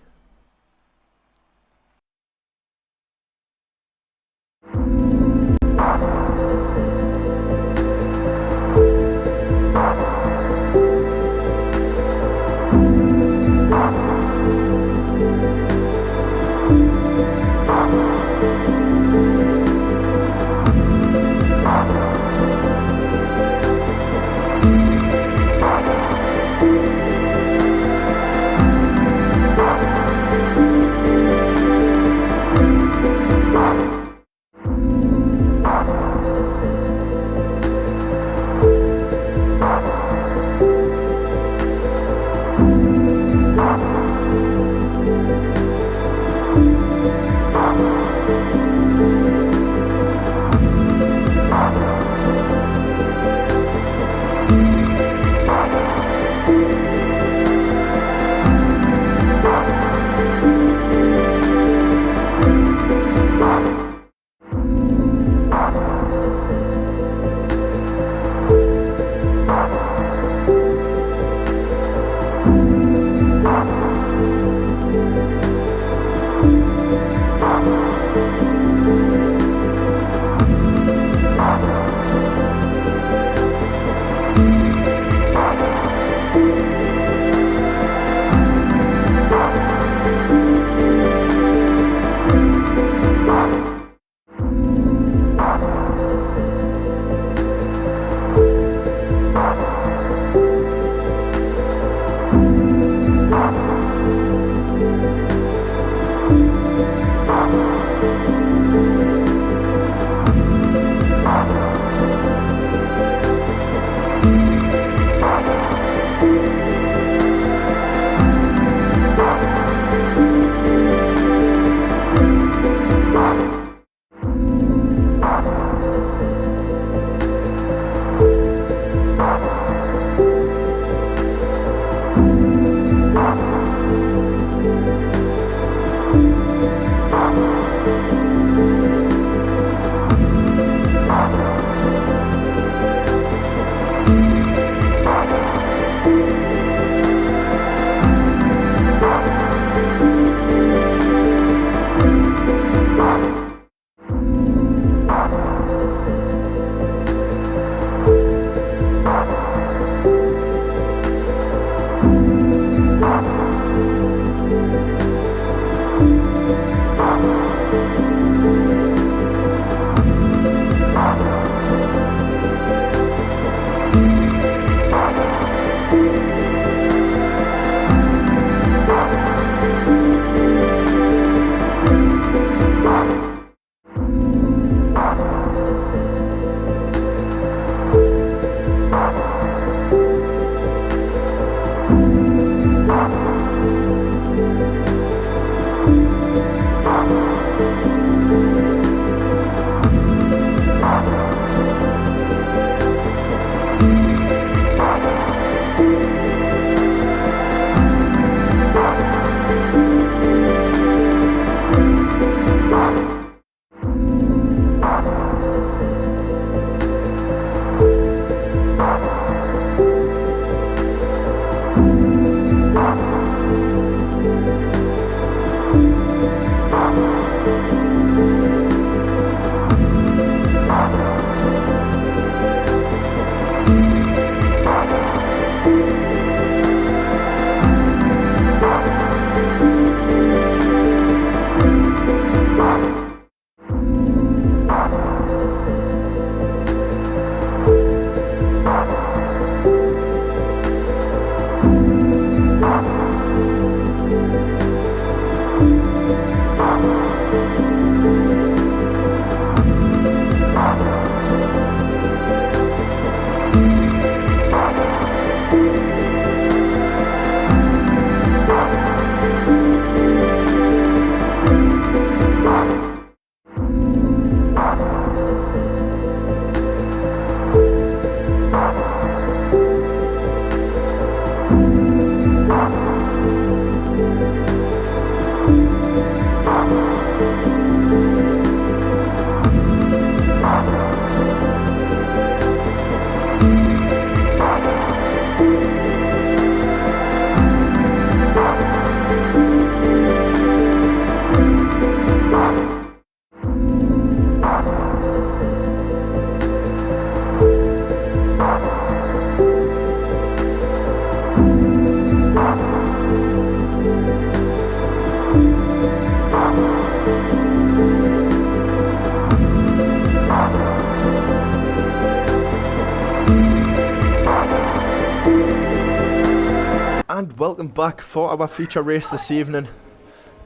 And welcome back for our feature race this evening.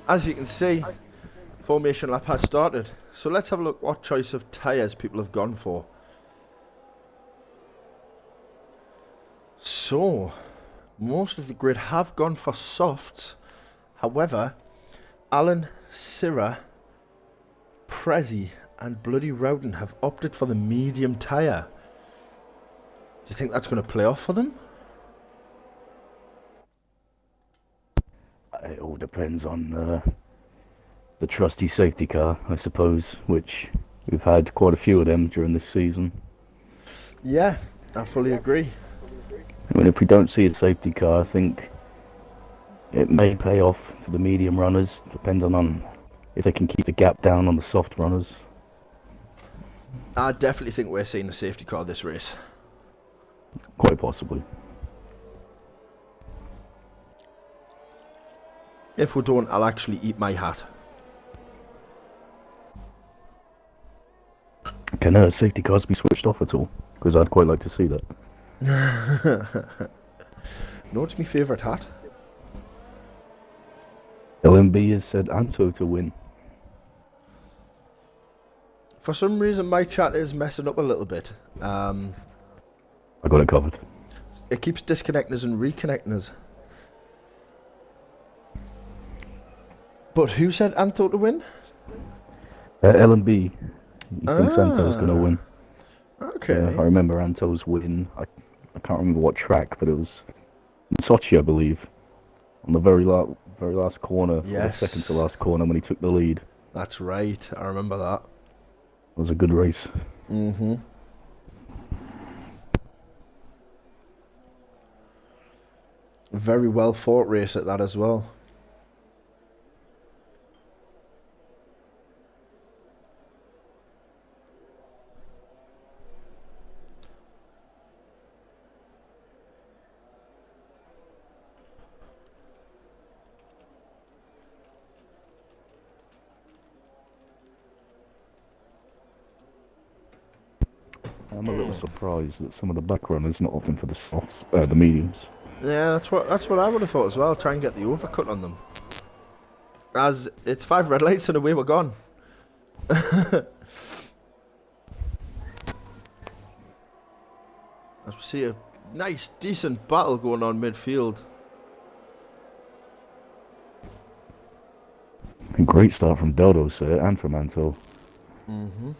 As you can see, formation lap has started. So let's have a look what choice of tyres people have gone for. So, most of the grid have gone for softs. However, Alan, Syrah, Prezi and Bloody Rowden have opted for the medium tyre. Do you think that's going to play off for them? It all depends on the trusty safety car, I suppose, which we've had quite a few of them during this season. Yeah, I fully agree. I mean, if we don't see a safety car, I think it may pay off for the medium runners, depending on if they can keep the gap down on the soft runners. I definitely think we're seeing a safety car this race. Quite possibly. If we don't, I'll actually eat my hat. Can safety cars be switched off at all? Because I'd quite like to see that. No, it's my favourite hat. LMB has said Anto to win. For some reason, my chat is messing up a little bit. I got it covered. It keeps disconnecting us and reconnecting us. But who said Anto to win? LMB. He thinks Anto's going to win. Okay. I remember Anto's win. I can't remember what track, but it was in Sochi, I believe. On the very last corner, Yes. or the second to last corner when he took the lead. That's right. I remember that. It was a good race. Mm-hmm. Very well fought race at that as well. I'm a little surprised that some of the back runners not opting for the softs, the mediums. Yeah, that's what I would have thought as well. Try and get the overcut on them. As it's 5 red lights and away we're gone. As we see a nice, decent battle going on midfield. A great start from Dodos and from Anto. Mm-hmm.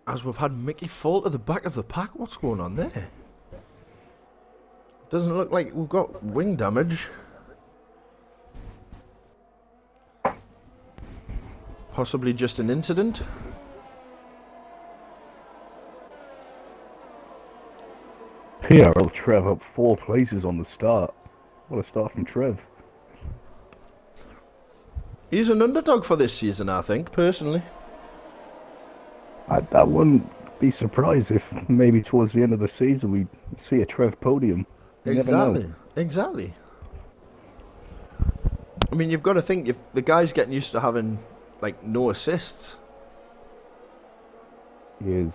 As we've had Mickey fall at the back of the pack. What's going on there? Doesn't look like we've got wing damage. Possibly just an incident. PRL Trev up 4 places on the start. What a start from Trev. He's an underdog for this season, I think, personally. I wouldn't be surprised if maybe towards the end of the season we see a Trev podium. You never know. Exactly. I mean, you've got to think, if the guy's getting used to having, like, no assists. He is.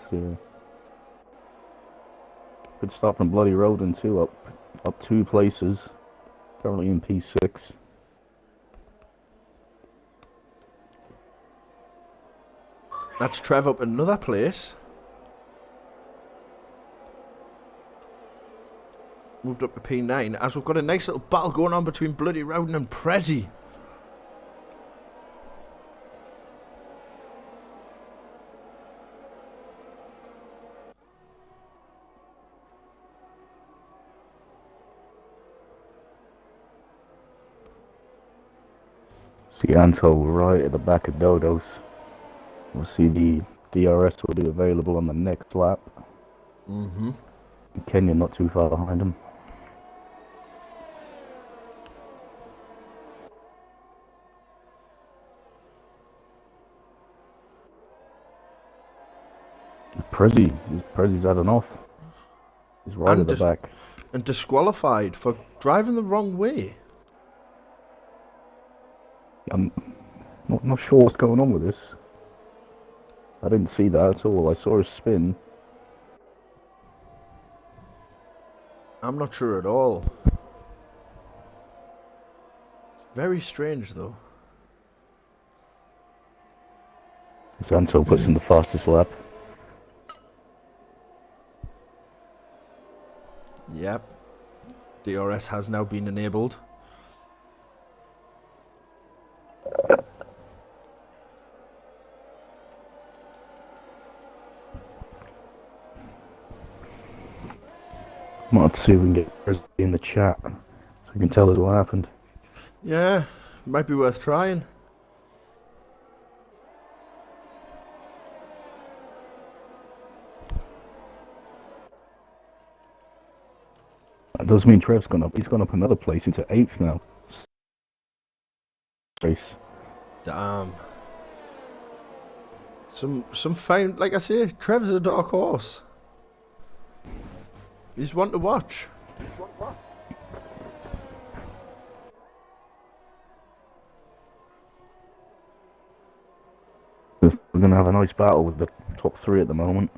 Good start from Bloody Roden too, up 2 places. Currently in P6. That's Trev up another place. Moved up to P9 as we've got a nice little battle going on between Bloody Rowden and Prezi. See Anto right at the back of Dodos. We'll see the DRS will be available on the next lap. Mm-hmm. Kenya not too far behind him. Prezi's had enough. He's right at the back. And disqualified for driving the wrong way. Not sure what's going on with this. I didn't see that at all. I saw a spin. I'm not sure at all. Very strange though. Zanto puts in the fastest lap. Yep. DRS has now been enabled. Might have to see if we can get Presley in the chat so we can tell us what happened. Yeah, might be worth trying. That does mean Trev's gone up. He's gone up another place into 8th now. Race. Damn. Some fine, like I say, Trev's a dark horse. He's one to watch. We're going to have a nice battle with the top 3 at the moment.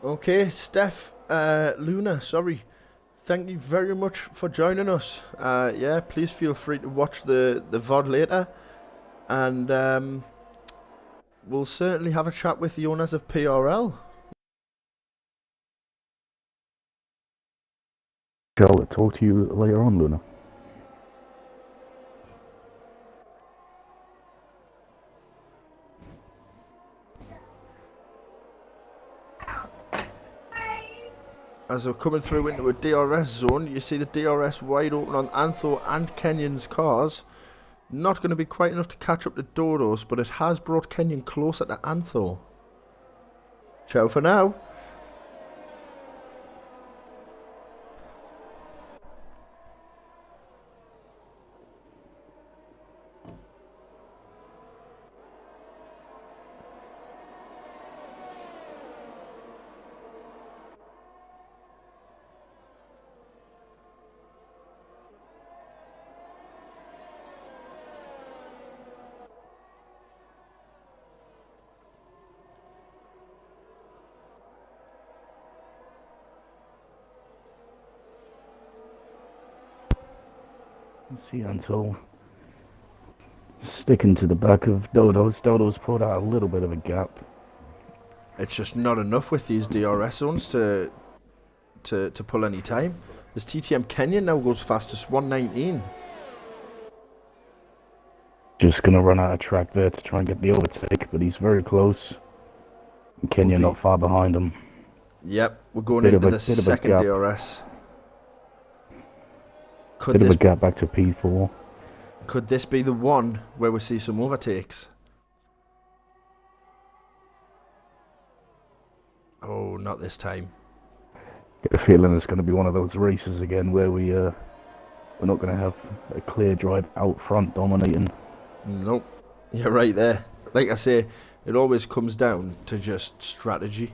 Okay, Steph, Luna, sorry. Thank you very much for joining us. Yeah, please feel free to watch the VOD later. And we'll certainly have a chat with the owners of PRL. I'll talk to you later on, Luna. As we're coming through into a DRS zone, you see the DRS wide open on Antho and Kenyon's cars. Not going to be quite enough to catch up to Dodo's, but it has brought Kenyon closer to Antho. Ciao for now. Let's see, Anto. Sticking to the back of Dodo's. Dodo's put out a little bit of a gap. It's just not enough with these DRS zones to pull any time. As TTM Kenyon now goes fastest, 119. Just going to run out of track there to try and get the overtake, but he's very close. And Kenya not far behind him. Yep, we're going into the second DRS. Bit of a gap back to P4. Could this be the one where we see some overtakes? Oh, not this time. Get a feeling it's going to be one of those races again where we're not going to have a clear drive out front dominating. Nope, you're right there. Like I say, it always comes down to just strategy.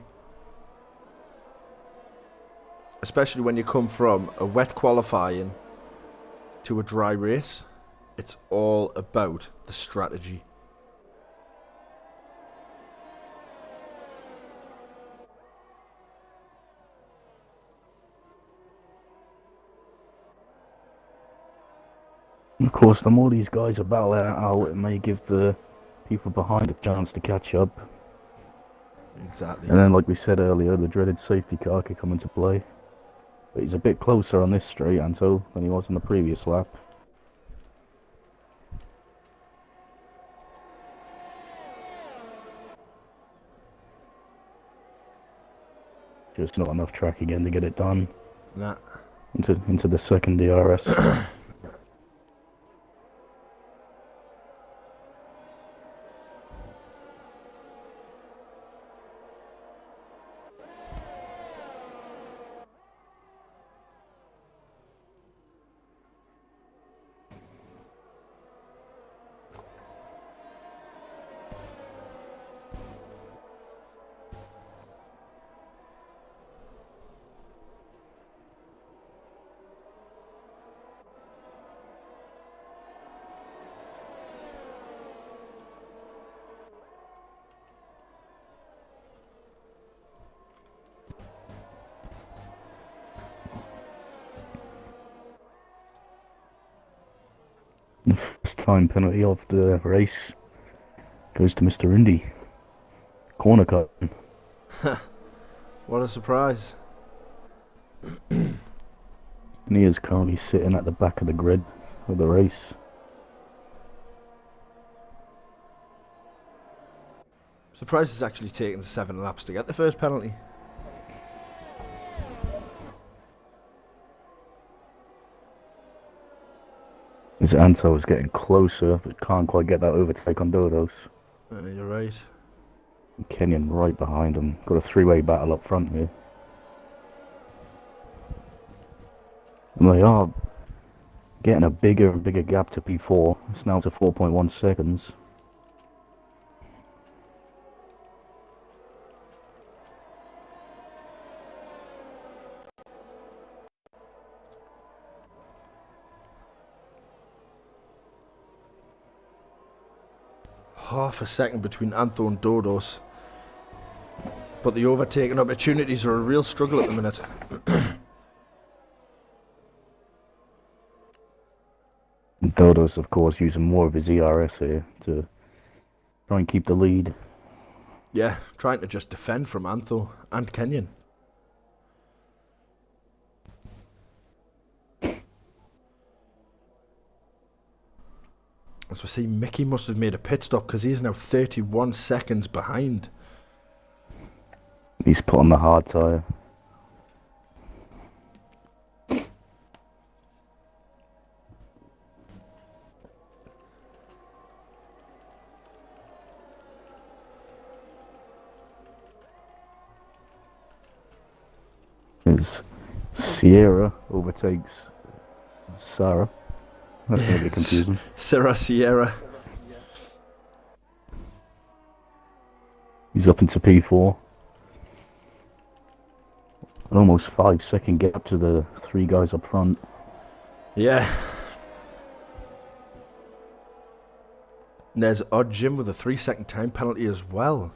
Especially when you come from a wet qualifying to a dry race. It's all about the strategy. Of course, the more these guys are battling it out, it may give the people behind a chance to catch up. Exactly. And then, like we said earlier, the dreaded safety car could come into play. But he's a bit closer on this straight, Anto, than he was on the previous lap. Just not enough track again to get it done. Nah. Into the second DRS. time penalty of the race goes to Mr. Indy. Corner cut. What a surprise. And he is currently sitting at the back of the grid of the race. Surprised it's actually taken 7 laps to get the first penalty. As Anto is getting closer, but can't quite get that overtake on Dodos. You're right. Kenyon right behind him. Got a three-way battle up front here. And they are getting a bigger and bigger gap to P4. It's now to 4.1 seconds. Half a second between Antho and Dodos. But the overtaking opportunities are a real struggle at the minute. Dodos, of course, using more of his ERS here to try and keep the lead. Yeah, trying to just defend from Antho and Kenyon. As we see, Mickey must have made a pit stop because he's now 31 seconds behind. He's put on the hard tyre. As Sierra overtakes Sarah. That's going to be confusing. Sarah Sierra. He's up into P4. An almost 5-second gap to the 3 guys up front. Yeah. And there's Odd Jim with a 3-second time penalty as well.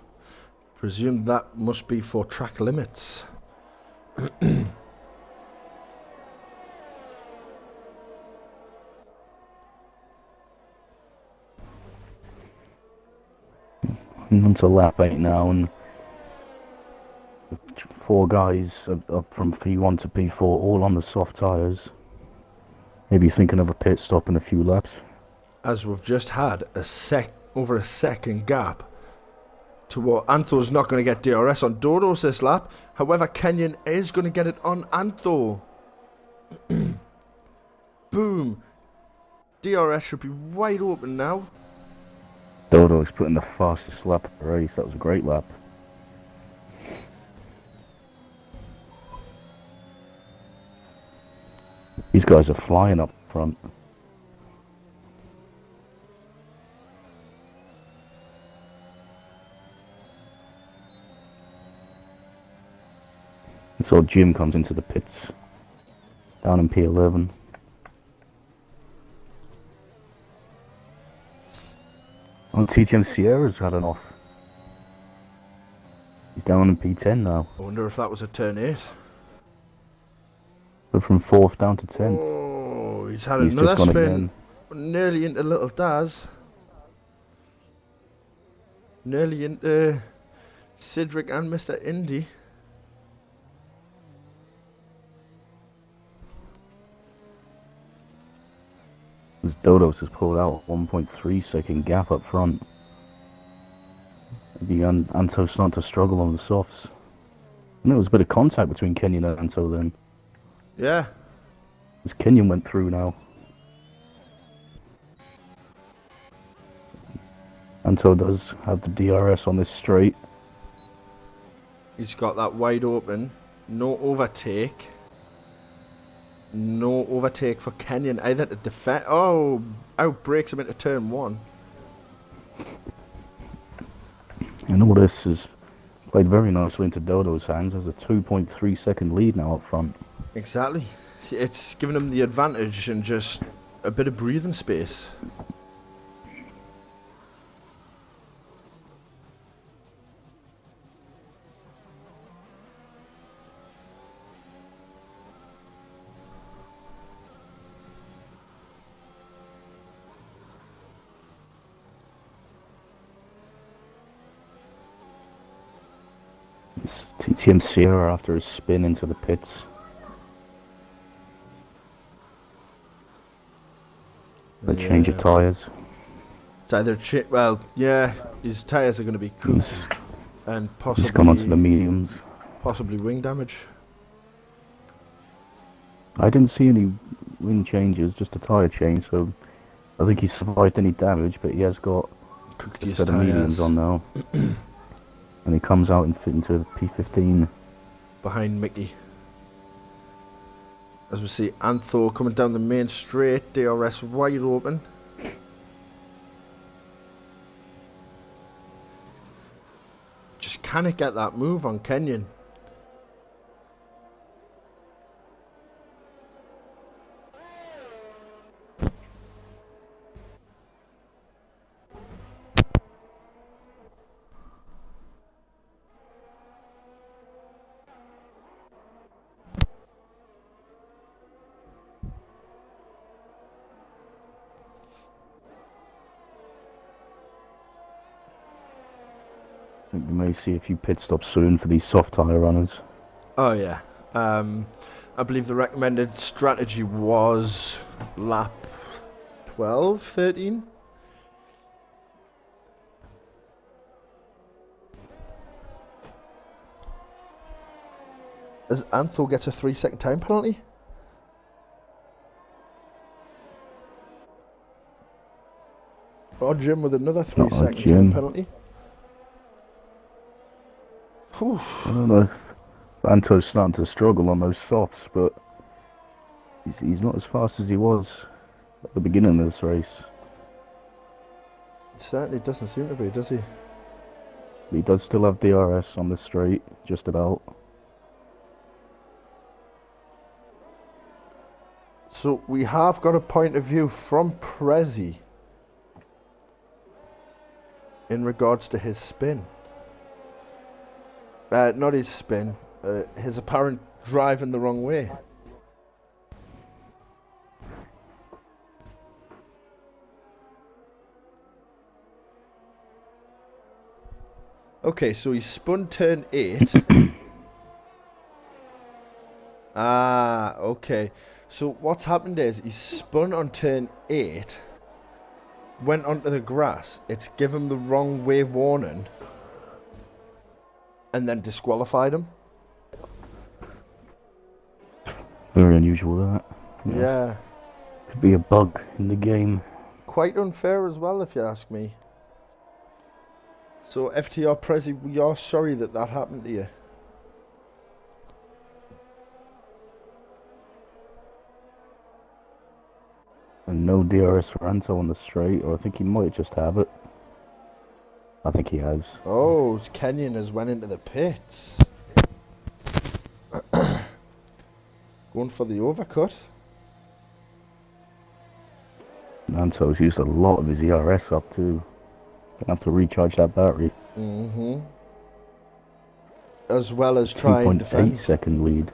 Presume that must be for track limits. Onto lap 8 now, and 4 guys up from P1 to P4, all on the soft tyres. Maybe thinking of a pit stop in a few laps. As we've just had over a second gap to what Antho's not going to get DRS on Dodos this lap. However, Kenyon is going to get it on Antho. Boom. DRS should be wide open now. Dodo's putting the fastest lap of the race. That was a great lap. These guys are flying up front. So Jim comes into the pits down in P11. On TTM Sierra's had an off. He's down in P10 now. I wonder if that was a turn 8. But from 4th down to 10th. Oh, he's had He's another just gone spin. again. Nearly into Little Daz. Nearly into Cedric and Mr. Indy. As Dodos has pulled out a 1.3 second gap up front. Anto starting to struggle on the softs. And there was a bit of contact between Kenyon and Anto then. Yeah. As Kenyon went through now. Anto does have the DRS on this straight. He's got that wide open. No overtake. No overtake for Kenyon either to defend. Oh, outbreaks him into turn 1. And all this is played very nicely into Dodo's hands. There's a 2.3 second lead now up front. Exactly. It's given him the advantage and just a bit of breathing space. It's TTM Sierra after his spin into the pits. The change of tyres. It's either well, yeah, his tyres are going to be cooked and He's gone onto the mediums. possibly wing damage. I didn't see any wing changes, just a tyre change, so I think he survived any damage, but he has got Cooked a his set of mediums tyres on now. And he comes out and fit into the P15. behind Mickey. As we see Antho coming down the main straight, DRS wide open. Just cannot get that move on Kenyon. I think we may see a few pit stops soon for these soft tyre runners. Oh yeah. I believe the recommended strategy was lap 12, 13. As Antho gets a 3-second time penalty. Or Jim with another 3-second time Jim. penalty. Whew. I don't know if Anto's starting to struggle on those softs, but he's not as fast as he was at the beginning of this race. It certainly doesn't seem to be, does he? He does still have DRS on the straight, just about. So we have got a point of view from Prezi in regards to his spin. Not his spin, his apparent driving the wrong way. Okay, so he spun turn 8. Ah, okay. So what's happened is he spun on turn 8, went onto the grass, it's given the wrong way warning, and then disqualified him. Very unusual, that. Yeah. Could be a bug in the game. Quite unfair as well, if you ask me. So FTR Prezi, we are sorry that that happened to you. And no DRS for Anto on the straight, or I think he might just have it. I think he has. Oh, Kenyon has went into the pits. Going for the overcut. And Anto's used a lot of his ERS up too. Gonna have to recharge that battery. Mm-hmm. As well as try and 2.8 defend. second lead.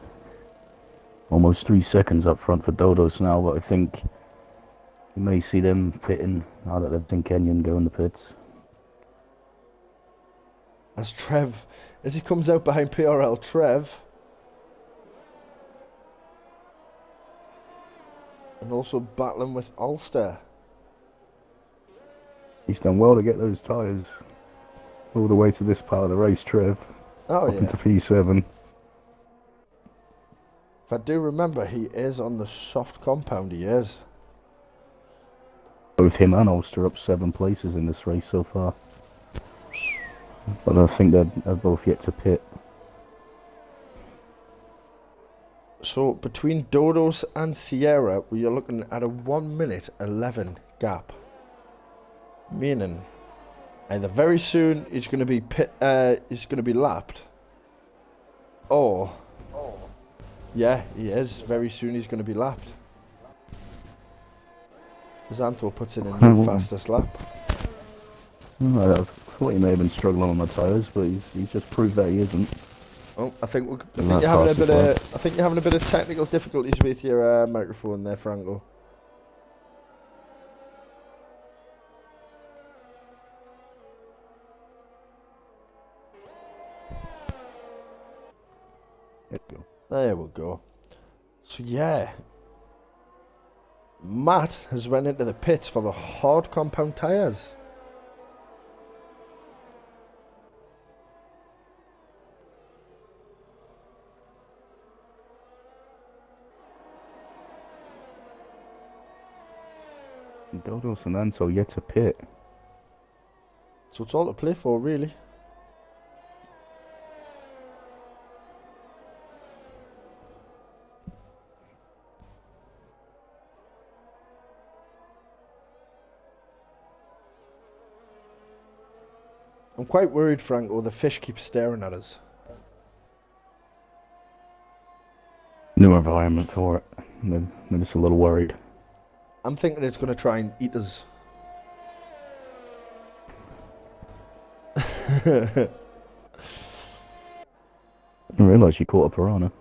Almost 3 seconds up front for Dodos now, but I think you may see them pitting now that they've seen Kenyon go in the pits. As Trev, as he comes out behind PRL, Trev. And also battling with Ulster. He's done well to get those tyres all the way to this part of the race, Trev. Oh, up yeah. into P7. If I do remember, he is on the soft compound, he is. Both him and Ulster up 7 places in this race so far. But I think they're both yet to pit. So between Dodos and Sierra, we are looking at a 1 minute 11 gap. Meaning, either very soon he's going to be lapped, or yeah, he is. Very soon he's going to be lapped. Xantho puts in a new fastest lap. I thought he may have been struggling on the tyres, but he's just proved that he isn't. Oh, I think you're having a bit of technical difficulties with your microphone there, Franco. There we go. So yeah, Matt has went into the pits for the hard compound tyres. Dodos and Anto yet to pit. So it's all to play for, really. I'm quite worried, Franco. The fish keeps staring at us. New environment for it. I'm just a little worried. I'm thinking it's going to try and eat us. I didn't realise you caught a piranha.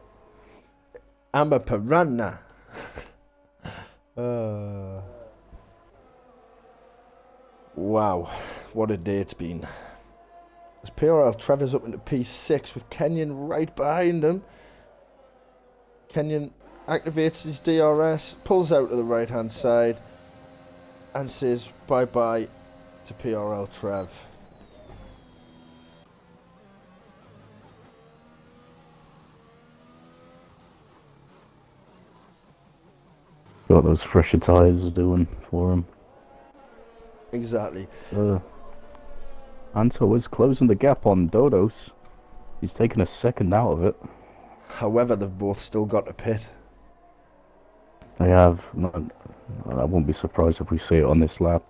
I'm a piranha. Wow, what a day it's been. As PRL Trevor's up into P6 with Kenyon right behind him. Kenyon activates his DRS, pulls out to the right hand side and says bye bye to PRL Trev. What those fresher tyres are doing for him. Exactly. So, Anto is closing the gap on Dodos. He's taken a second out of it. However, they've both still got a pit. They have. I won't be surprised if we see it on this lap.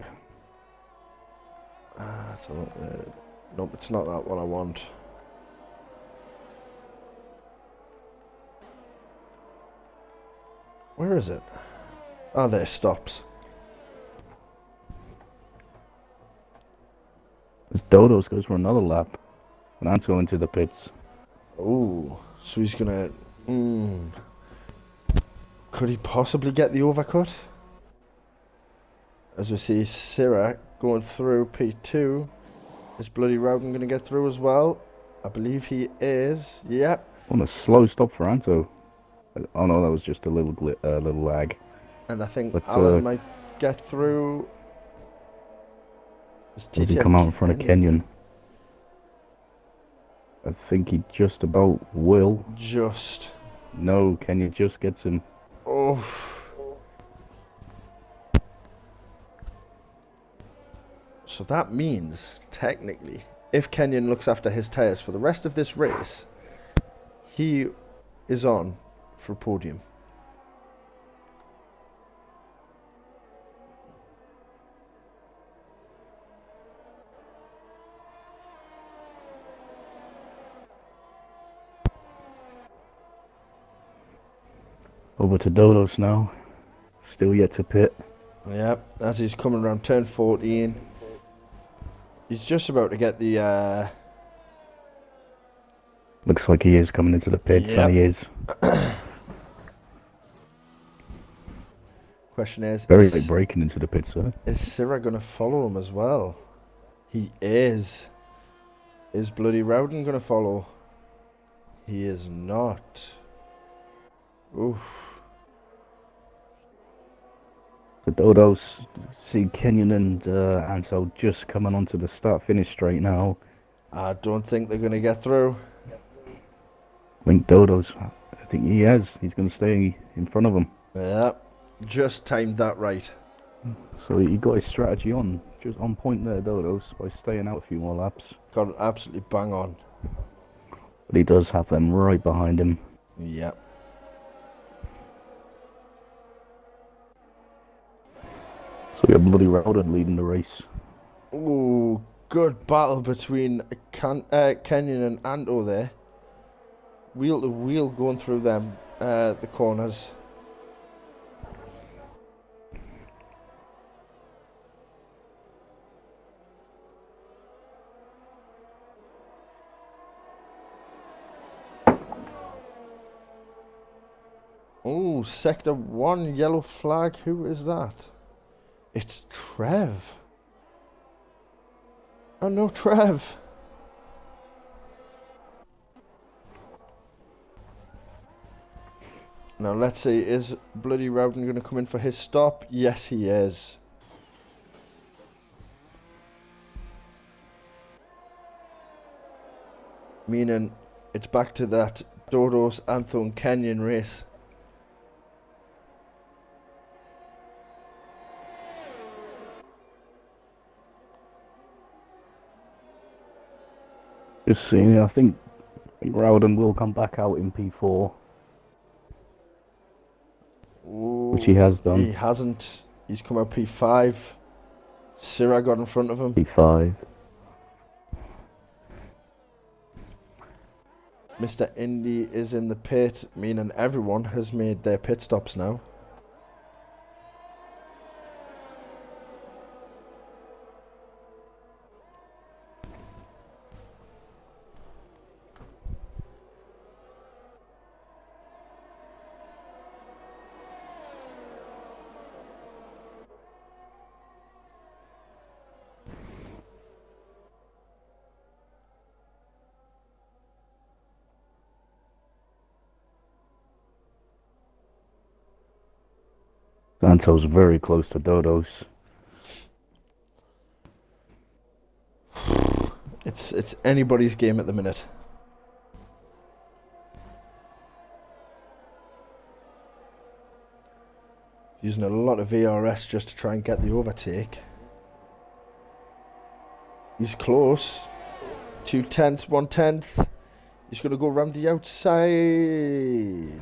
Nope, it's not that what I want. Where is it? Oh, there it stops. As Dodos goes for another lap, and Anto into the pits. Oh, so he's gonna. Could he possibly get the overcut? As we see Syrah going through P2. Is Bloody Rowden going to get through as well? I believe he is. Yep. On a slow stop for Anto. Oh no, that was just a little lag. And I think But, Alan might get through. Does he come out in front of Kenyon? I think he just about will. Just. No, Kenyon just gets him. Oh. So that means, technically, if Kenyon looks after his tyres for the rest of this race, he is on for a podium. Over to Dodos now. Still yet to pit. Yep, as he's coming around turn 14. He's just about to get the... Looks like he is coming into the pits, Yep. and he is. Question is... Very late breaking into the pits, sir. Is Syrah going to follow him as well? He is. Is Bloody Rowden going to follow? He is not. Oof. The Dodos see Kenyon and Anto just coming onto the start-finish straight now. I don't think they're going to get through. I think Dodos, I think he has. He's going to stay in front of him. Yep, just timed that right. So he got his strategy on, just on point there, Dodos, by staying out a few more laps. Got it absolutely bang on. But he does have them right behind him. Yep. So we have Bloody Rowden leading the race. Ooh, good battle between Kenyon and Anto there. Wheel to wheel going through them, the corners. Oh, Sector 1 yellow flag. Who is that? It's Trev. Oh no, Trev. Now let's see, is bloody Rowden going to come in for his stop? Yes, he is. Meaning it's back to that Dodos, Antho and Kenyan race. Just seeing, I think Rowden will come back out in P4, which he has done. He hasn't. He's come out P5. Syrah got in front of him. P5. Mr. Indy is in the pit, meaning everyone has made their pit stops now. Santo's very close to Dodos. It's anybody's game at the minute. Using a lot of VRS just to try and get the overtake. He's close. 2/10, 1/10. He's going to go around the outside.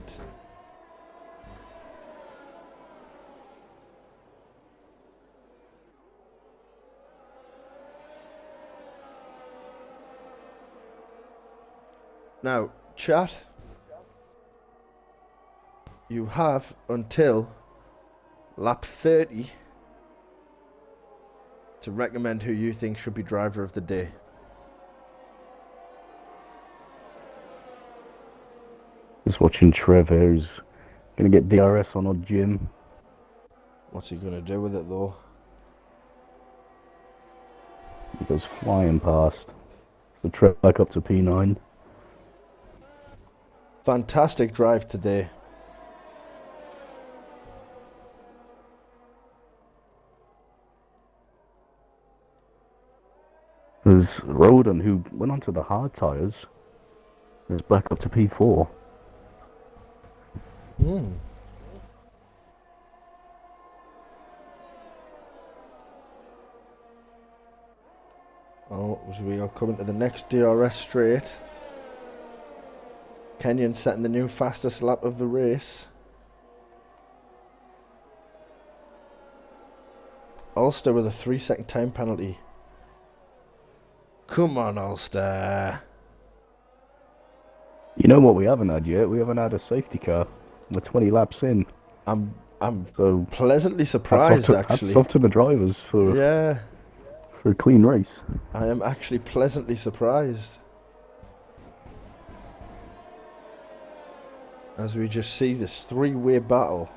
Now, chat, you have until lap 30 to recommend who you think should be driver of the day. Just watching Trevor, who's going to get DRS on odd Jim. What's he going to do with it though? He goes flying past. So Trevor back up to P9. Fantastic drive today. There's Roden, who went onto the hard tyres. Is back up to P4. Oh, so we are coming to the next DRS straight. Kenyan setting the new fastest lap of the race. Ulster with a 3-second time penalty. Come on, Ulster. You know what we haven't had yet? We haven't had a safety car. We're 20 laps in. I'm So pleasantly surprised, actually. Hats off to the drivers for a clean race. I am actually pleasantly surprised. As we just see this three-way battle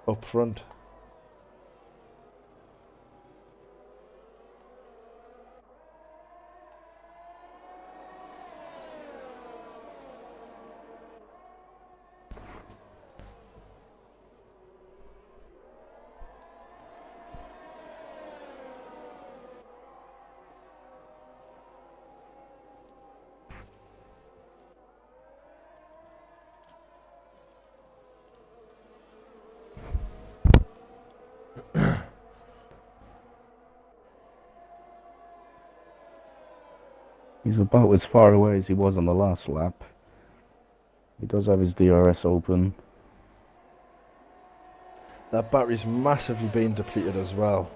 up front. He's about as far away as he was on the last lap. He does have his DRS open. That battery's massively being depleted as well.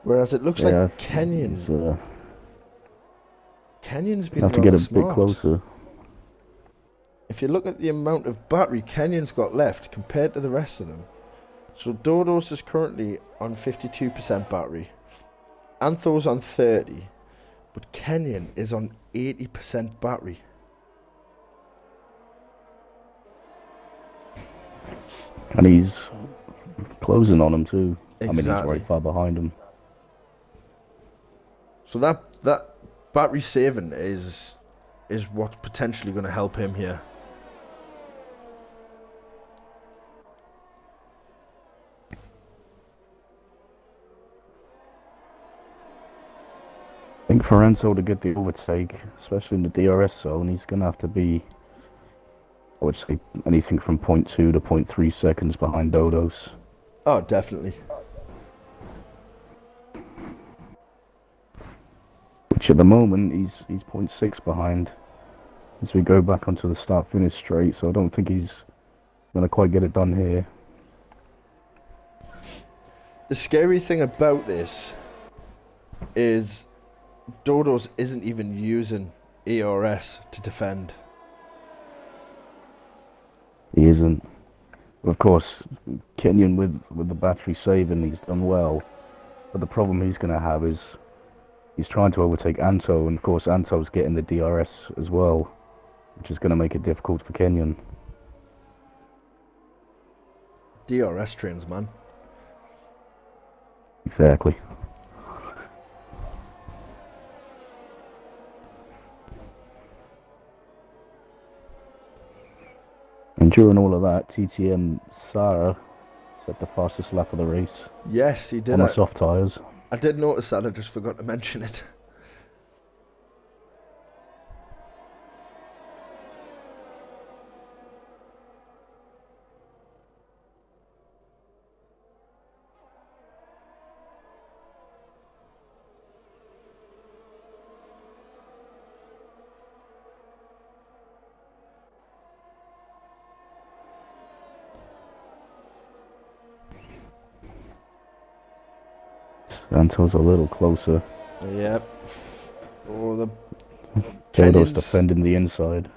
Whereas it looks like Kenyan's been have to get rather a smart. bit closer. If you look at the amount of battery Kenyan's got left compared to the rest of them. So Dodos is currently on 52% battery. Antho's on 30, but Kenyan is on 80% battery. And he's closing on him too. I mean, he's Exactly. right far behind him. So that battery saving is what's potentially going to help him here. For Anto to get the overtake, especially in the DRS zone, he's going to have to be, I would say, anything from 0.2 to 0.3 seconds behind Dodos. Oh, definitely. Which at the moment, he's 0.6 behind as we go back onto the start-finish straight, so I don't think he's going to quite get it done here. The scary thing about this is Dodos isn't even using ERS to defend. He isn't. Of course, Kenyon with the battery saving, he's done well. But the problem he's going to have is he's trying to overtake Anto, and of course Anto's getting the DRS as well, which is going to make it difficult for Kenyon. DRS trains, man. Exactly. And during all of that, TTM Sarah set the fastest lap of the race. Yes, he did. On the soft tyres. I did notice that, I just forgot to mention it. Anto's a little closer. Yep. Oh, the Dodo's defending the inside.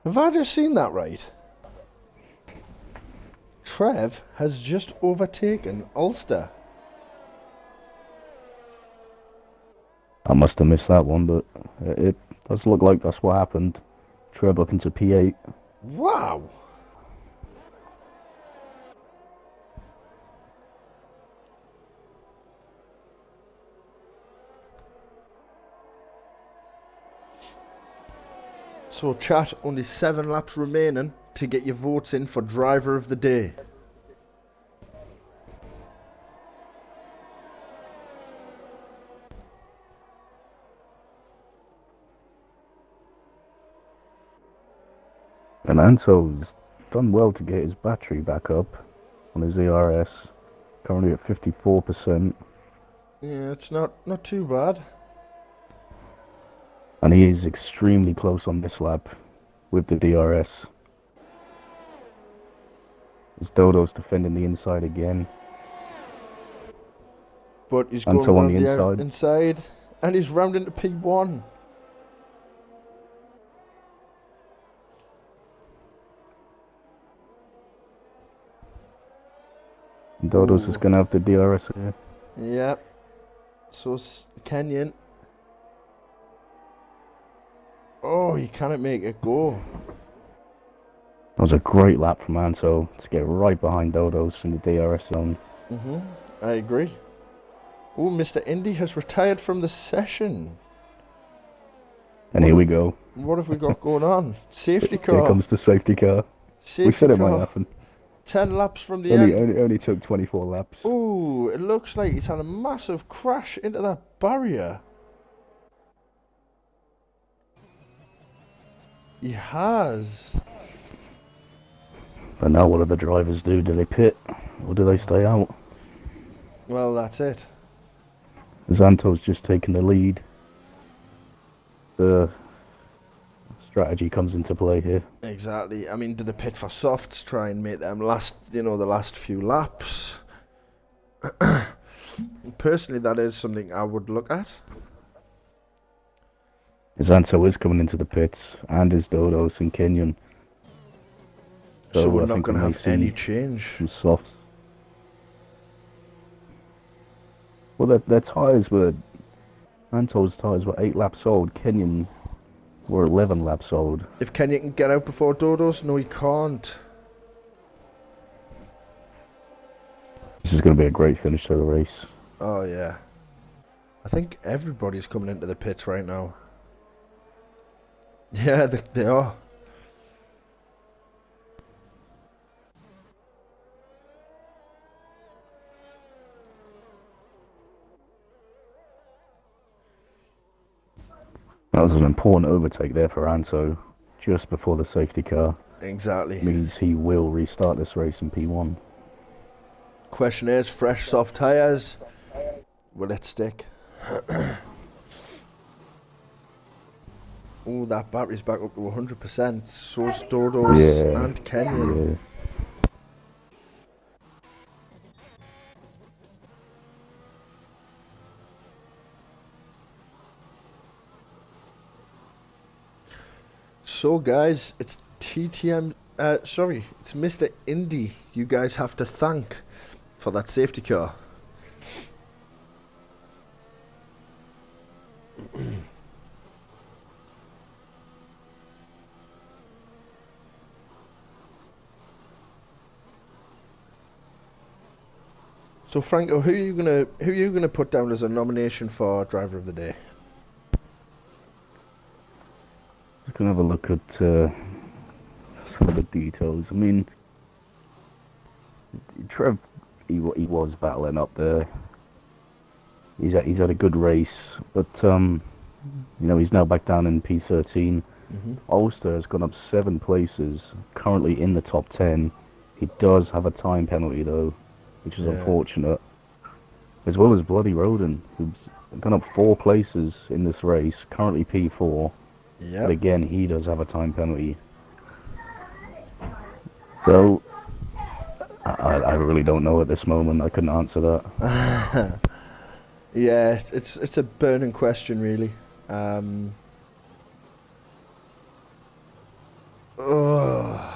Have I just seen that right? Trev has just overtaken Ulster. I must have missed that one, but it does look like that's what happened. Trev up into P8. Wow! So chat, only 7 laps remaining to get your votes in for driver of the day. And Anto's done well to get his battery back up on his ERS. Currently at 54%. Yeah, it's not too bad. And he is extremely close on this lap with the DRS. As Dodo's defending the inside again. But he's going Anto on around the the inside. And he's rounding to P1. Dodos Ooh. is going to have the DRS here. Yep. So Kenyon. Oh, he cannot make it go. That was a great lap from Anto to get right behind Dodos in the DRS zone. I agree. Oh, Mr. Indy has retired from the session. And here we go. What have we got going on? Safety car. Here comes the safety car. Safety We said it car. might happen. 10 laps from the end. Only took 24 laps. Ooh, it looks like he's had a massive crash into that barrier. He has. But now what do the drivers do? Do they pit? Or do they stay out? Well, that's it. As Anto's just taking the lead. The strategy comes into play here. Exactly. I mean, do the pit for softs, try and make them last, the last few laps? Personally, that is something I would look at. As Anto is coming into the pits, and is Dodos and Kenyon. So we're I not think going to we may have any see change. some softs. Well, their tyres were... Anto's tyres were 8 laps old. Kenyon were 11 laps old. If Kenyon can get out before Dodos, no, he can't. This is going to be a great finish to the race. Oh, yeah. I think everybody's coming into the pits right now. Yeah, they are. That was an important overtake there for Anto, just before the safety car. Exactly. Means he will restart this race in P1. Question is, fresh soft tyres, will it stick? Oh, that battery's back up to 100%. So's Dodo's Yeah, and Kenyon. yeah. So, guys, it's TTM. Sorry, it's Mr. Indy. You guys have to thank for that safety car. So, Franco, who are you gonna put down as a nomination for driver of the day? Just gonna have a look at some of the details. I mean, Trev, he was battling up there. He's had a good race, but he's now back down in P13. Ulster has gone up 7 places, currently in the top 10. He does have a time penalty though, which is unfortunate. As well as Bloody Roden, who's gone up 4 places in this race, currently P4. Yeah. But again, he does have a time penalty. So, I really don't know at this moment. I couldn't answer that. Yeah, it's a burning question, really. Oh.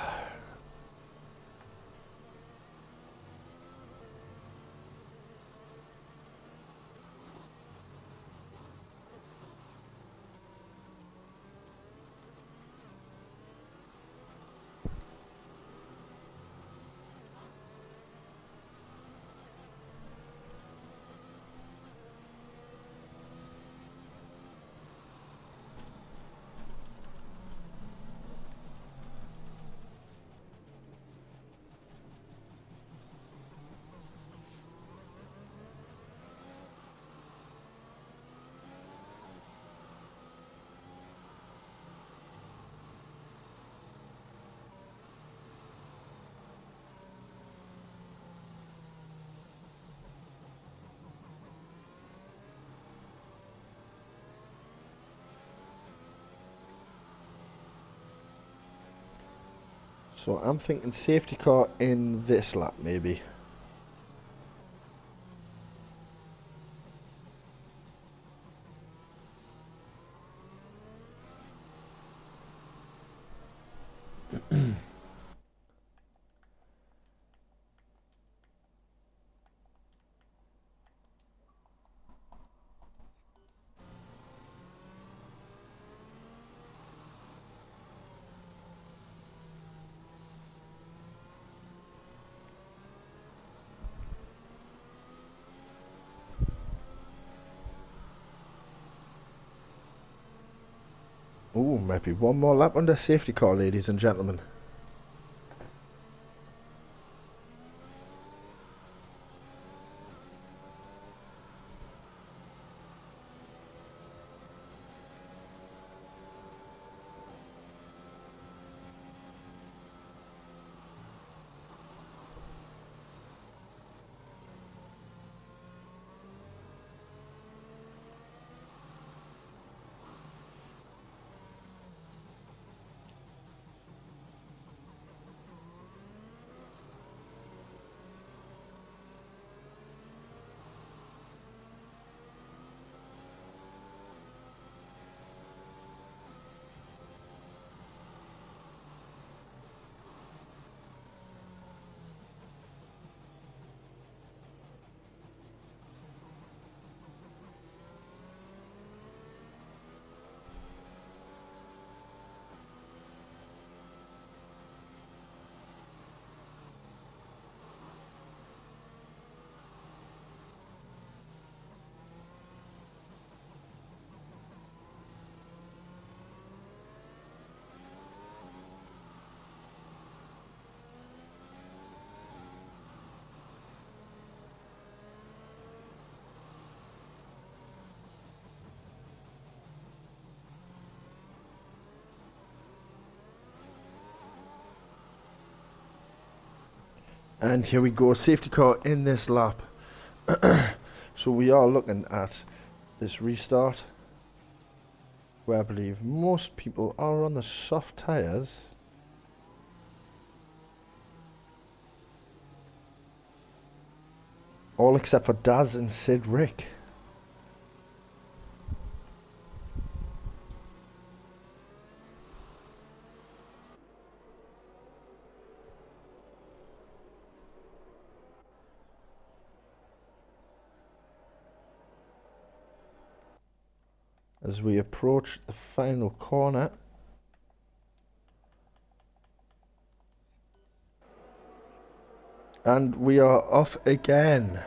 So I'm thinking safety car in this lap, maybe. Oh, might be one more lap under safety car, ladies and gentlemen. And here we go, safety car in this lap. So we are looking at this restart, where I believe most people are on the soft tyres. All except for Daz and Sid Rick. As we approach the final corner. And we are off again.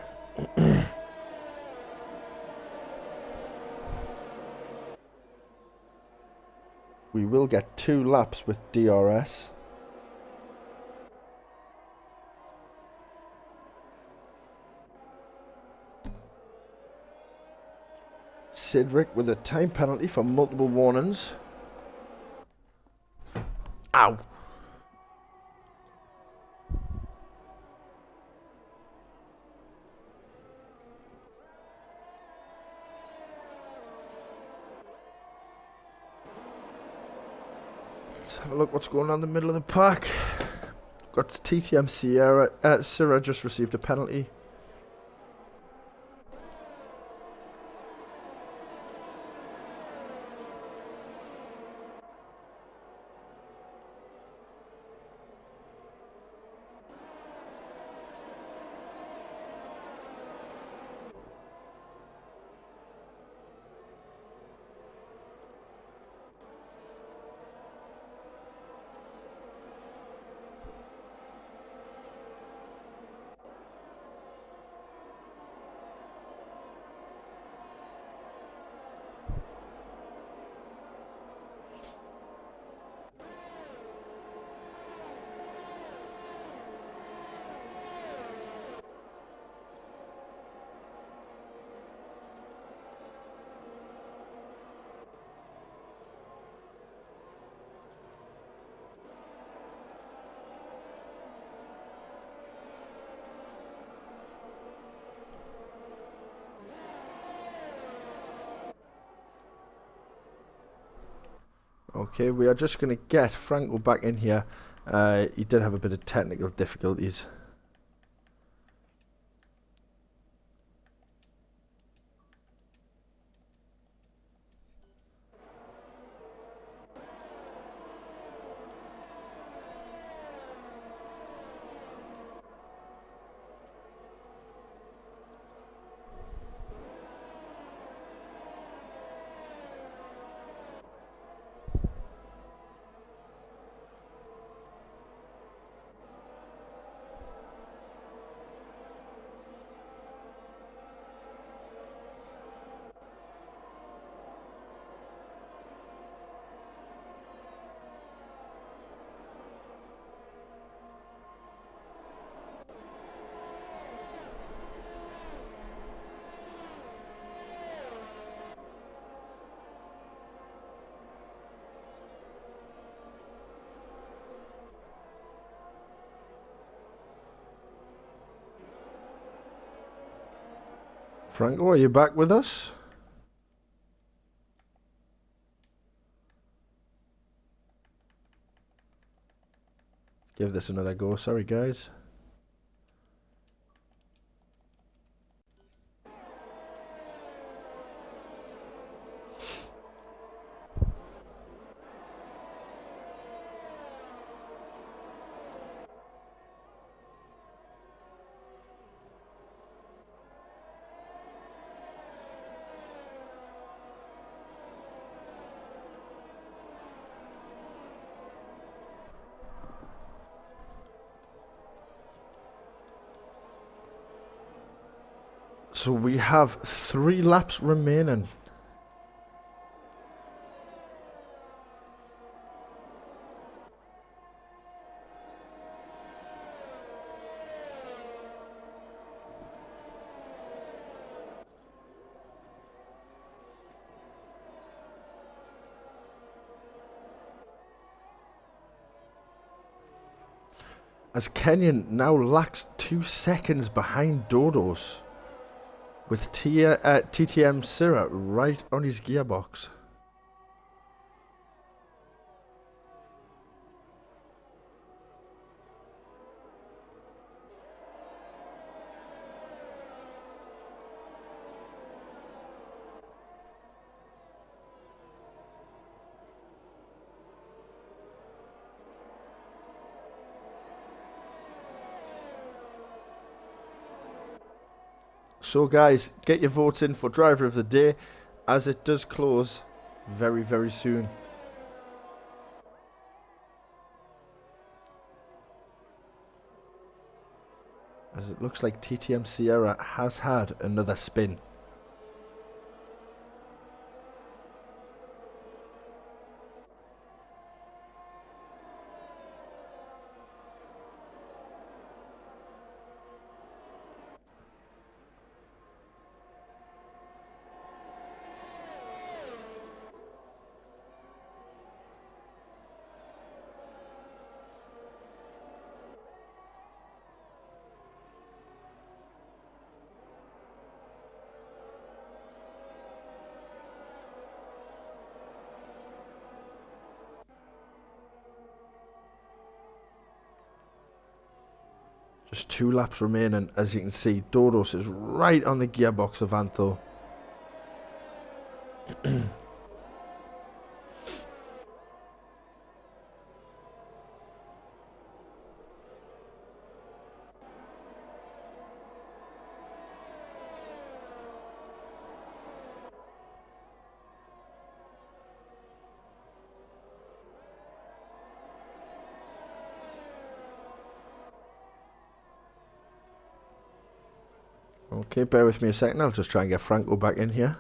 We will get 2 laps with DRS. Cedric with a time penalty for multiple warnings. Ow! Let's have a look what's going on in the middle of the pack. Got TTM Sierra. Sierra just received a penalty. Okay, we are just going to get Franco back in here. He did have a bit of technical difficulties. Franco, are you back with us? Give this another go. Sorry, guys. So we have 3 laps remaining. as Kenyon now lacks 2 seconds behind Dodos, with TTM Syrah right on his gearbox. So guys, get your votes in for driver of the day, as it does close very, very soon. As it looks like TTM Sierra has had another spin. Just 2 laps remaining. As you can see, Dodos is right on the gearbox of Antho. Okay, bear with me a second. I'll just try and get Franco back in here.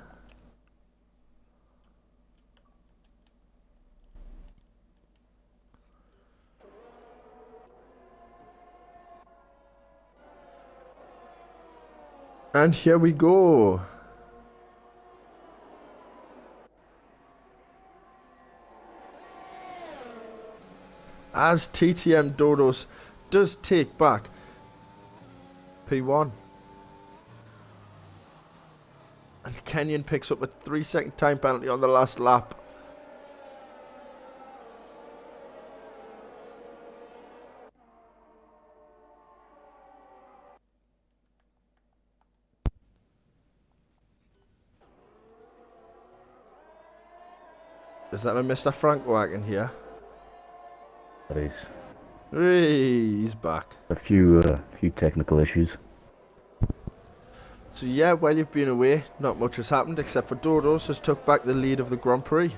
And here we go. As TTM Dodos does take back P1. And Kenyon picks up a 3-second time penalty on the last lap. Is that a Mr. Franco I can hear? That is Hey, he's back. a few technical issues. So yeah, while you've been away, not much has happened except for Dodos has took back the lead of the Grand Prix.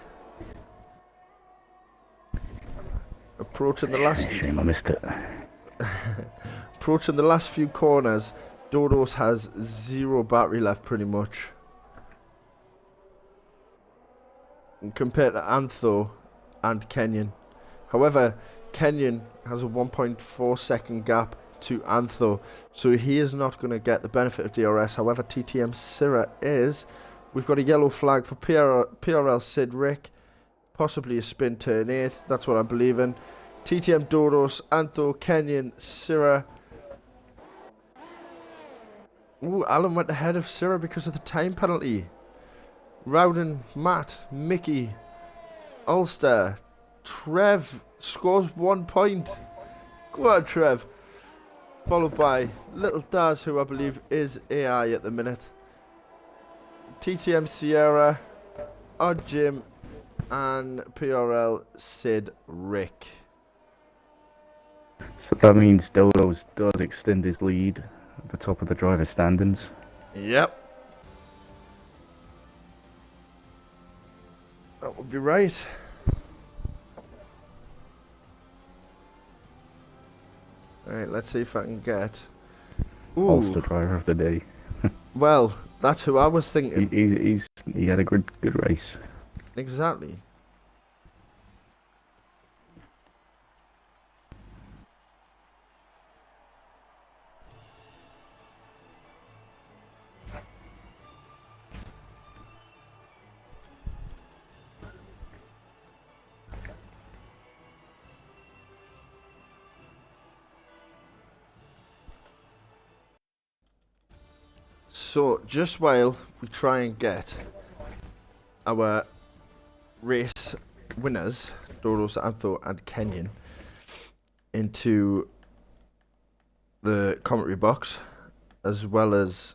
Approaching the last Shame I missed it. approaching the last few corners, Dodos has 0 battery left pretty much. And compared to Antho and Kenyon. However, Kenyon has a 1.4 second gap to Antho, so he is not going to get the benefit of DRS. However, TTM Syrah is. We've got a yellow flag for PRL Sid Rick, possibly a spin turn 8, that's what I believe in. TTM Dodos, Antho, Kenyon, Syrah. Ooh, Alan went ahead of Syrah because of the time penalty. Rowden, Matt, Mickey, Ulster, Trev scores 1 point. Go on, Trev. Followed by Little Daz, who I believe is AI at the minute. TTM Sierra, Odd Jim, and PRL Sid Rick. So that means Dodos does extend his lead at the top of the driver standings. Yep. That would be right. Alright, let's see if I can get... Ulster driver of the day. Well, that's who I was thinking. He had a good race. Exactly. So, just while we try and get our race winners, Dodo, Antho and Kenyon, into the commentary box, as well as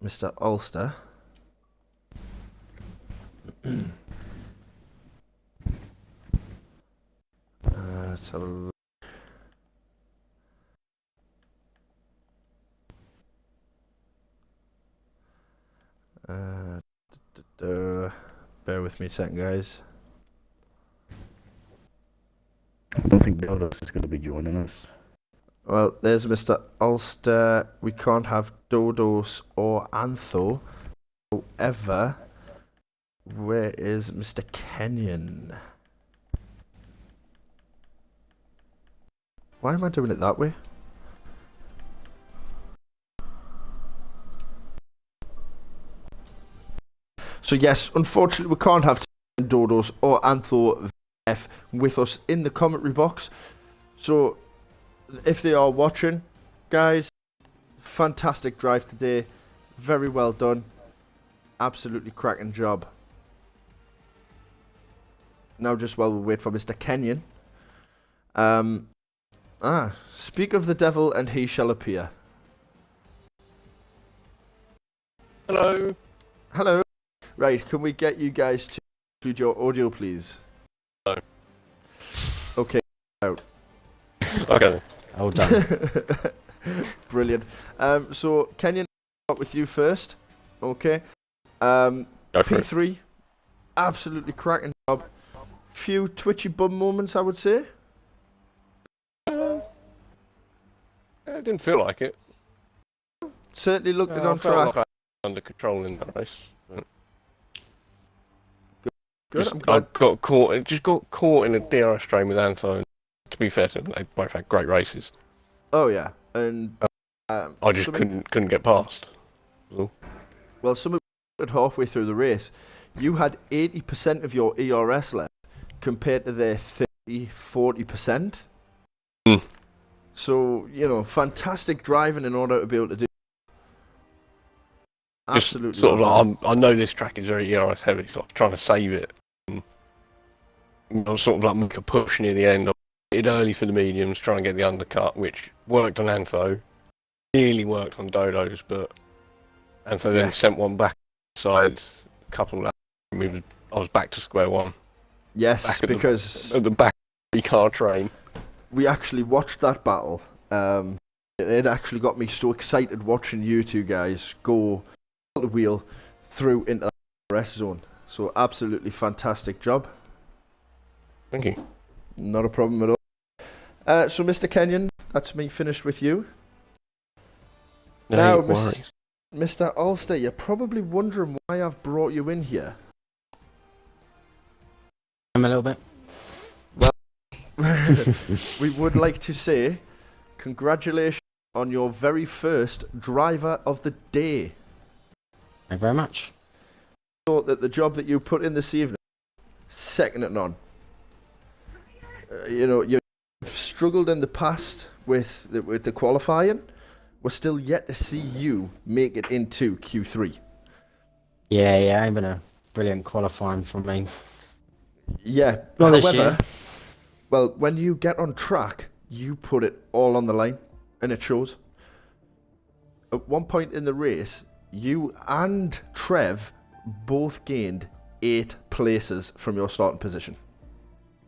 Mr. Ulster. Let's have a look. Bear with me a second, guys. I don't think Dodos is going to be joining us. Well, there's Mr. Ulster. We can't have Dodos or Antho. However, where is Mr. Kenyon? Why am I doing it that way? So yes, unfortunately we can't have Dodos or Antho F with us in the commentary box. So if they are watching, guys, fantastic drive today. Very well done. Absolutely cracking job. Now just while we wait for Mr. Kenyon. Speak of the devil and he shall appear. Hello. Hello. Right, can we get you guys to include your audio, please? No. Okay, out. Okay. All done. Brilliant. So, Kenyon, I'll start with you first. Okay. Go for it. P3, absolutely cracking job. Few twitchy bum moments, I would say. It didn't feel like it. Certainly looking I on felt track. like I was under control in that race. But Good, just, I'm I glad. got caught. It just got caught in a DRS strain with Anto. To be fair to them, they both had great races. Oh, yeah. And I just something- couldn't get past. Well, something halfway through the race, you had 80% of your ERS left compared to their 40%. Mm. So, fantastic driving in order to be able to do. Just Absolutely. sort of well done. like, I know this track is very ERS heavy, so I'm trying to save it. I was sort of like make a push near the end. I did early for the mediums, try and get the undercut, which worked on Antho. Nearly worked on Dodo's, but Antho then sent one back side. A couple of laps, I was back to square one. Yes, back at because At the back of the car train. we actually watched that battle. It actually got me so excited watching you two guys go the wheel through into the rest zone. So absolutely fantastic job. Thank you. Not a problem at all. So Mr. Kenyon, that's me finished with you. Now, No worries. Mr. Ulster, you're probably wondering why I've brought you in here. I'm a little bit. We would like to say congratulations on your very first driver of the day. Thank you very much. Thought that the job that you put in this evening, second to none. You've struggled in the past with the qualifying. We're still yet to see you make it into Q3. Yeah, it's been a brilliant qualifying for me. Yeah, Not this however, year. well, when you get on track, you put it all on the line, and it shows. At one point in the race, you and Trev both gained 8 places from your starting position.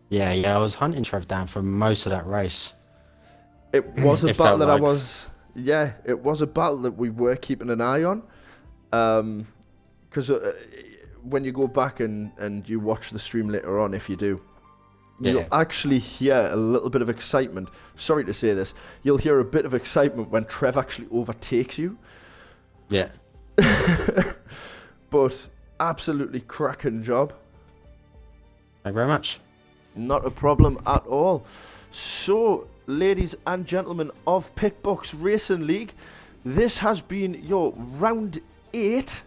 Yeah, I was hunting Trev down for most of that race. It was a It battle felt that like. it was a battle that we were keeping an eye on. Because when you go back and you watch the stream later on, if you do, you'll actually hear a little bit of excitement. Sorry to say this. You'll hear a bit of excitement when Trev actually overtakes you. Yeah. But absolutely cracking job. Thank you very much. Not a problem at all. So, ladies and gentlemen of Pitbox Racing League, this has been your round 8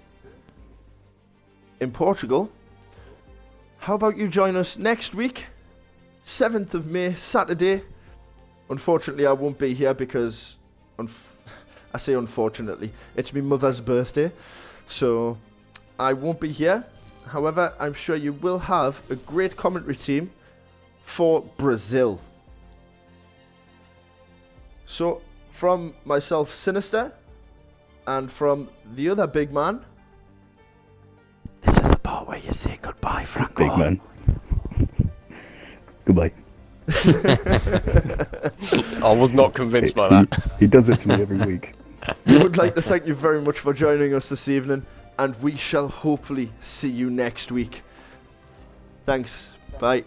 in Portugal. How about you join us next week, 7th of May, Saturday. Unfortunately, I won't be here because I say unfortunately. It's my mother's birthday, so I won't be here. However, I'm sure you will have a great commentary team for Brazil. So, from myself, Sinister, and from the other big man, this is the part where you say goodbye, Franco. Big man. Goodbye. I was not convinced by that. He does it to me every week. We would like to thank you very much for joining us this evening, and we shall hopefully see you next week. Thanks. Bye.